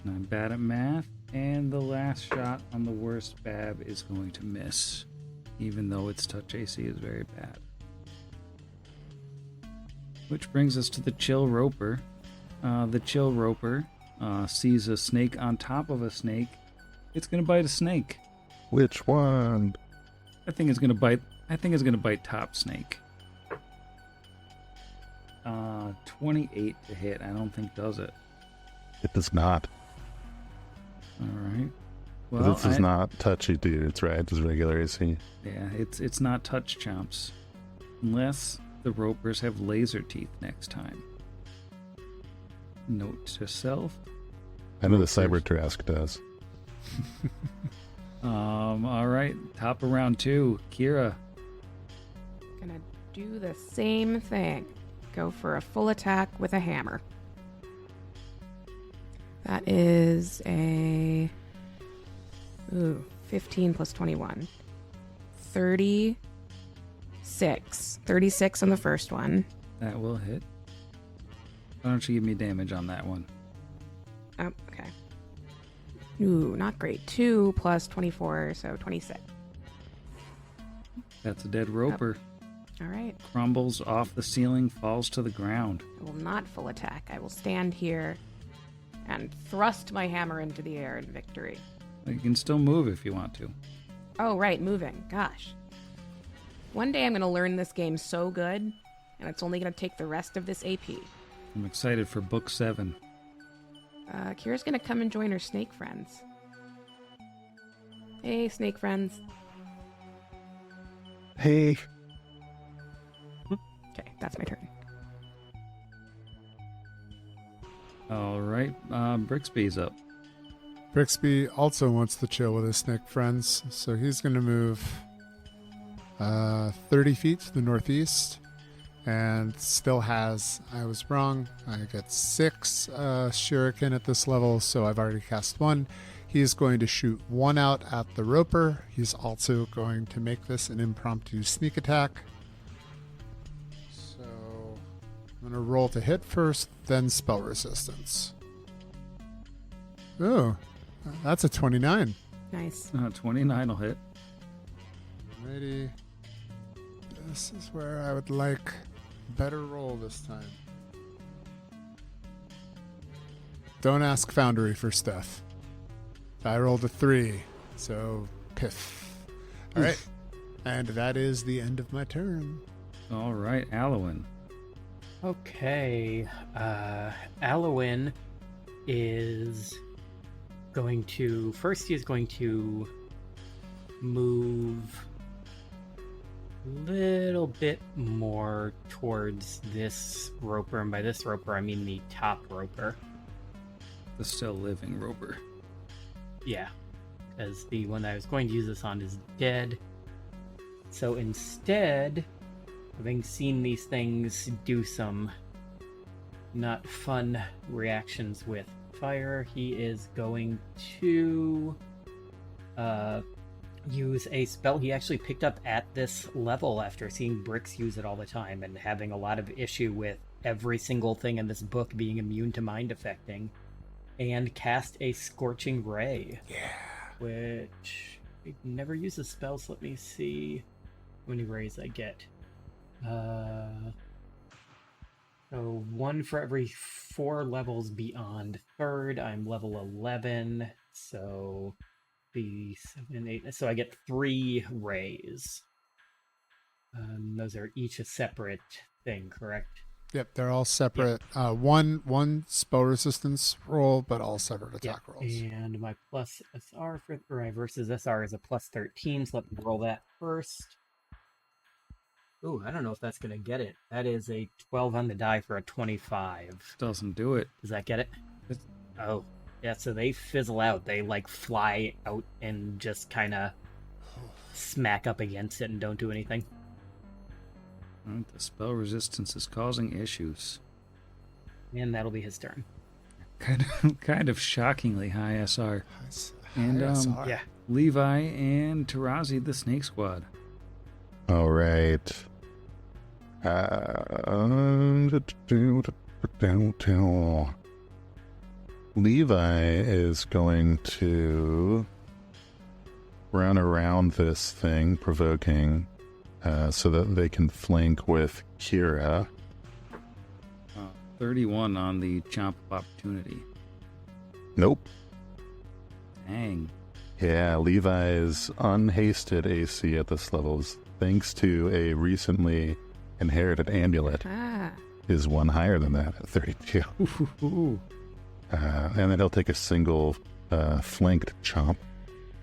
And I'm bad at math. And the last shot on the worst Bab is going to miss, even though its touch AC is very bad. Which brings us to the Chill Roper. The Chill Roper sees a snake on top of a snake. It's gonna bite a snake. Which one? I think it's gonna bite. I think it's gonna bite top snake. 28 to hit. I don't think does it. It does not. All right. Well, this is not touchy dudes, right? It's regular AC. Yeah, it's not touch chomps. Unless the ropers have laser teeth next time. Note to self. I know the Cybertrask does. All right, top of round 2. Kira. Gonna do the same thing. Go for a full attack with a hammer. That is a 15 plus 21. 36. 36 on the first one. That will hit. Why don't you give me damage on that one? Oh, okay. Ooh, not great. 2 plus 24, so 26. That's a dead roper. All right. Crumbles off the ceiling, falls to the ground. I will not full attack. I will stand here and thrust my hammer into the air in victory. You can still move if you want to. Oh, right, moving. Gosh. One day I'm going to learn this game so good, and it's only going to take the rest of this AP. I'm excited for book 7. Kira's going to come and join her snake friends. Hey, snake friends. Hey. Okay, that's my turn. All right, Brixby's up. Brixby also wants to chill with his snake friends, so he's going to move 30 feet to the northeast, and still has, I was wrong, I get 6 shuriken at this level, so I've already cast 1. He's going to shoot 1 out at the roper. He's also going to make this an impromptu sneak attack. So I'm going to roll to hit first, then spell resistance. Ooh, that's a 29. Nice. 29 will hit. Ready. This is where I would like a better roll this time. Don't ask Foundry for stuff. I rolled a 3, so piff. All right. And that is the end of my turn. All right, Alwyn. Okay. Alwyn is going to... First, he is going to move a little bit more towards this roper. And by this roper, I mean the top roper. The still living roper. Yeah, because the one that I was going to use this on is dead. So instead, having seen these things do some not fun reactions with fire, he is going to use a spell he actually picked up at this level after seeing Brix use it all the time and having a lot of issue with every single thing in this book being immune to mind affecting, and cast a Scorching Ray. Yeah. Which I never use the spell, so let me see how many rays I get. So 1 for every 4 levels beyond 3rd. I'm level 11, so the 7, 8. So I get 3 rays. Those are each a separate thing, correct? Yep, they're all separate. Yep. One spell resistance roll, but all separate attack rolls. And my plus SR for versus SR is a plus 13, so let me roll that first. Ooh, I don't know if that's going to get it. That is a 12 on the die for a 25. Doesn't do it. Does that get it? Oh, yeah, so they fizzle out. They, like, fly out and just kind of smack up against it and don't do anything. All right, the spell resistance is causing issues. And that'll be his turn. Kind of shockingly high SR. And SR. Yeah. Levi and Tarazi, the Snake Squad. All right. Levi is going to run around this thing, provoking, so that they can flank with Kira. 31 on the Chomp of Opportunity. Nope. Dang. Yeah, Levi's unhasted AC at this level, thanks to a recently inherited amulet, is 1 higher than that at 32. Ooh. And then he'll take a single flanked chomp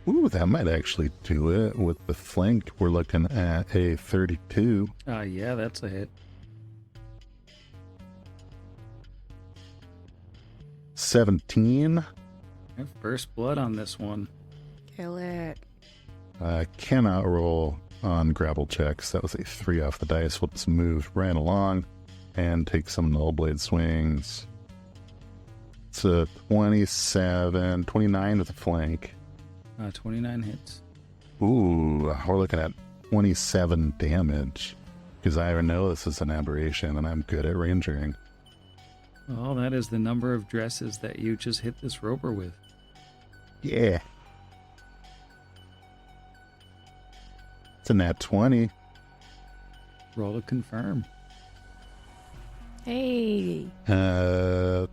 Ooh, that might actually do it. With the flank, we're looking at a 32. Yeah, that's a hit. 17. First blood on this one. Kill it. Cannot roll on grapple checks. That was a 3 off the dice. We'll just move right along and take some null blade swings. It's a 27, 29 with a flank. 29 hits. Ooh, we're looking at 27 damage. Because I know this is an aberration and I'm good at rangering. Well, that is the number of dresses that you just hit this roper with. Yeah. It's a nat 20. Roll to confirm. Hey. No,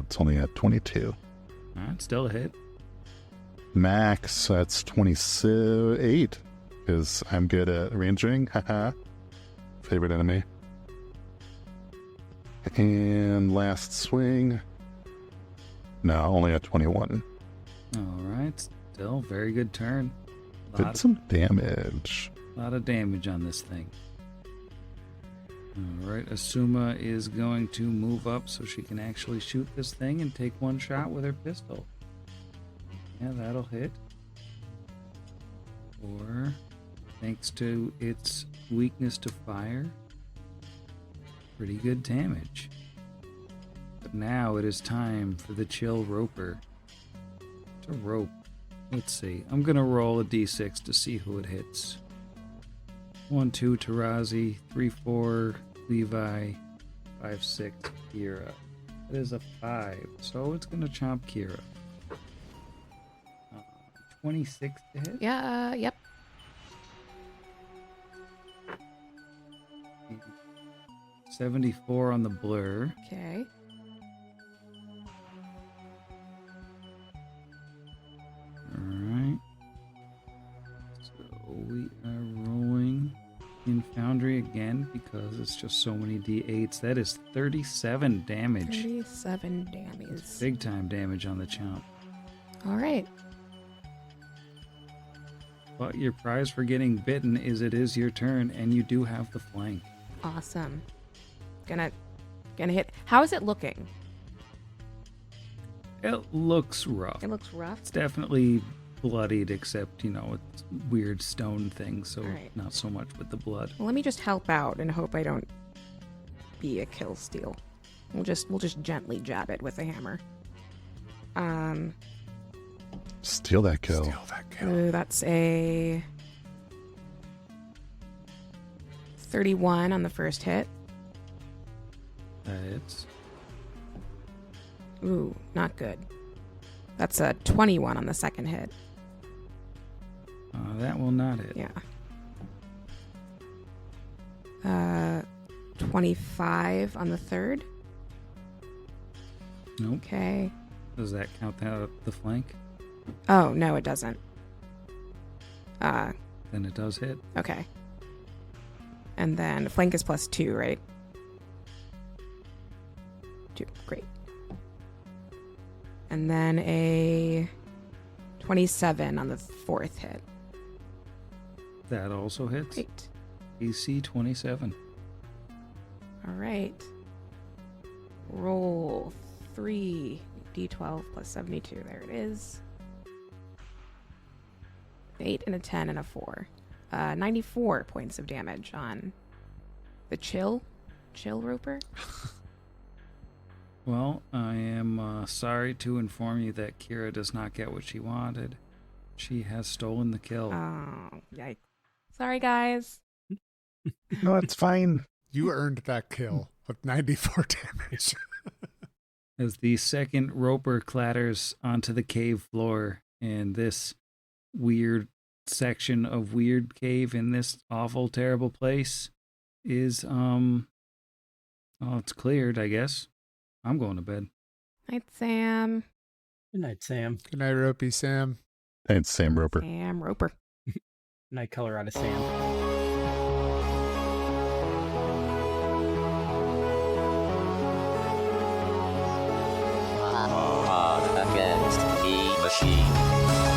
it's only at 22. Alright, still a hit. Max, that's 28. Because I'm good at rangering. Haha. Favorite enemy. And last swing. No, only at 21. Alright, still very good turn. Did some damage. A lot of damage on this thing. Alright, Asuma is going to move up so she can actually shoot this thing and take one shot with her pistol. Yeah, that'll hit. Or, thanks to its weakness to fire, pretty good damage. But now it is time for the chill roper to rope. Let's see. I'm going to roll a d6 to see who it hits. 1, 2, Tarazi. 3, 4, Levi. 5, 6, Kira. That is a 5. So it's going to chomp Kira. 26 to hit? Yeah, yep. 74 on the blur. Okay. Alright. So we are rolling in Foundry again because it's just so many d8s. That is 37 damage. 37 damage. Big time damage on the chomp. All right. But your prize for getting bitten is it is your turn and you do have the flank. Awesome. Gonna hit. How is it looking? It looks rough. It looks rough. It's definitely bloodied, except, it's weird stone things, so Alright. not so much with the blood. Well, let me just help out and hope I don't be a kill steal. We'll just gently jab it with a hammer. Steal that kill. Steal that kill. Ooh, that's a 31 on the first hit. That hits. Ooh, not good. That's a 21 on the second hit. That will not hit. Yeah. 25 on the third. Nope. Okay. Does that count the flank? Oh, no, it doesn't. Then it does hit. Okay. And then flank is +2, right? 2. Great. And then a 27 on the fourth hit. That also hits. Great. AC 27. All right. Roll 3 d12 plus 72. There it is. 8 and a 10 and a 4. 94 points of damage on the chill roper. Well, I am sorry to inform you that Kira does not get what she wanted. She has stolen the kill. Oh, yikes. Sorry, guys. No, it's fine. You earned that kill with 94 damage. As the second roper clatters onto the cave floor, and this weird section of weird cave in this awful, terrible place is, it's cleared, I guess. I'm going to bed. Night, Sam. Good night, Sam. Good night, Ropey Sam. It's Sam Roper. Sam Roper. Good night, Colorado Sam. Against the machine.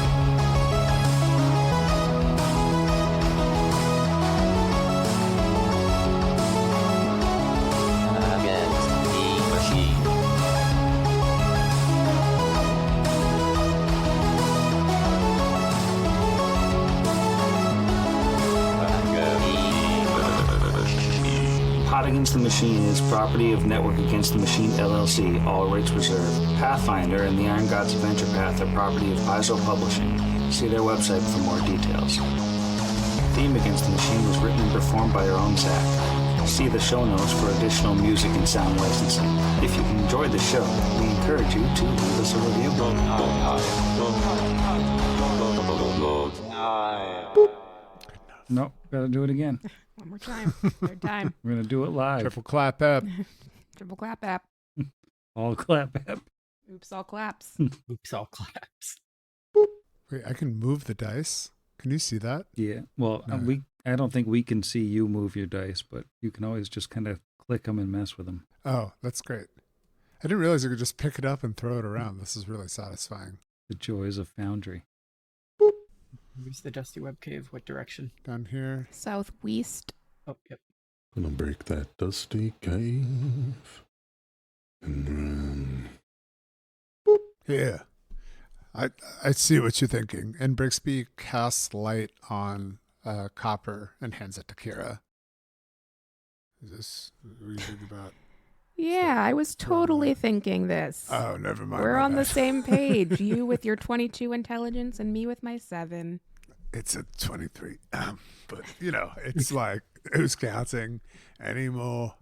Against the Machine is property of Network Against the Machine LLC, all rights reserved. Pathfinder and the Iron Gods Adventure Path are property of Paizo Publishing. See their website for more details. Theme Against the Machine was written and performed by our own Zach. See the show notes for additional music and sound licensing. If you enjoyed the show, we encourage you to leave us a review. Nope, gotta do it again. One more time. Third time. We're gonna do it live. Triple clap app. Triple clap app. All clap app. Oops, all claps. Oops, all claps. Wait, I can move the dice. Can you see that? Yeah. Well, No. I don't think we can see you move your dice, but you can always just kind of click them and mess with them. Oh, that's great. I didn't realize you could just pick it up and throw it around. This is really satisfying. The joys of Foundry. Where's the Dusty Web Cave? What direction? Down here. Southwest. Oh, yep. Gonna break that dusty cave. And Yeah. I see what you're thinking. And Brixby casts light on copper and hands it to Kira. Is this what you think about? Yeah, I was totally thinking this. Oh, never mind. We're my on the bad. same page. You with your 22 intelligence and me with my 7. It's a 23. But, it's like, who's counting anymore?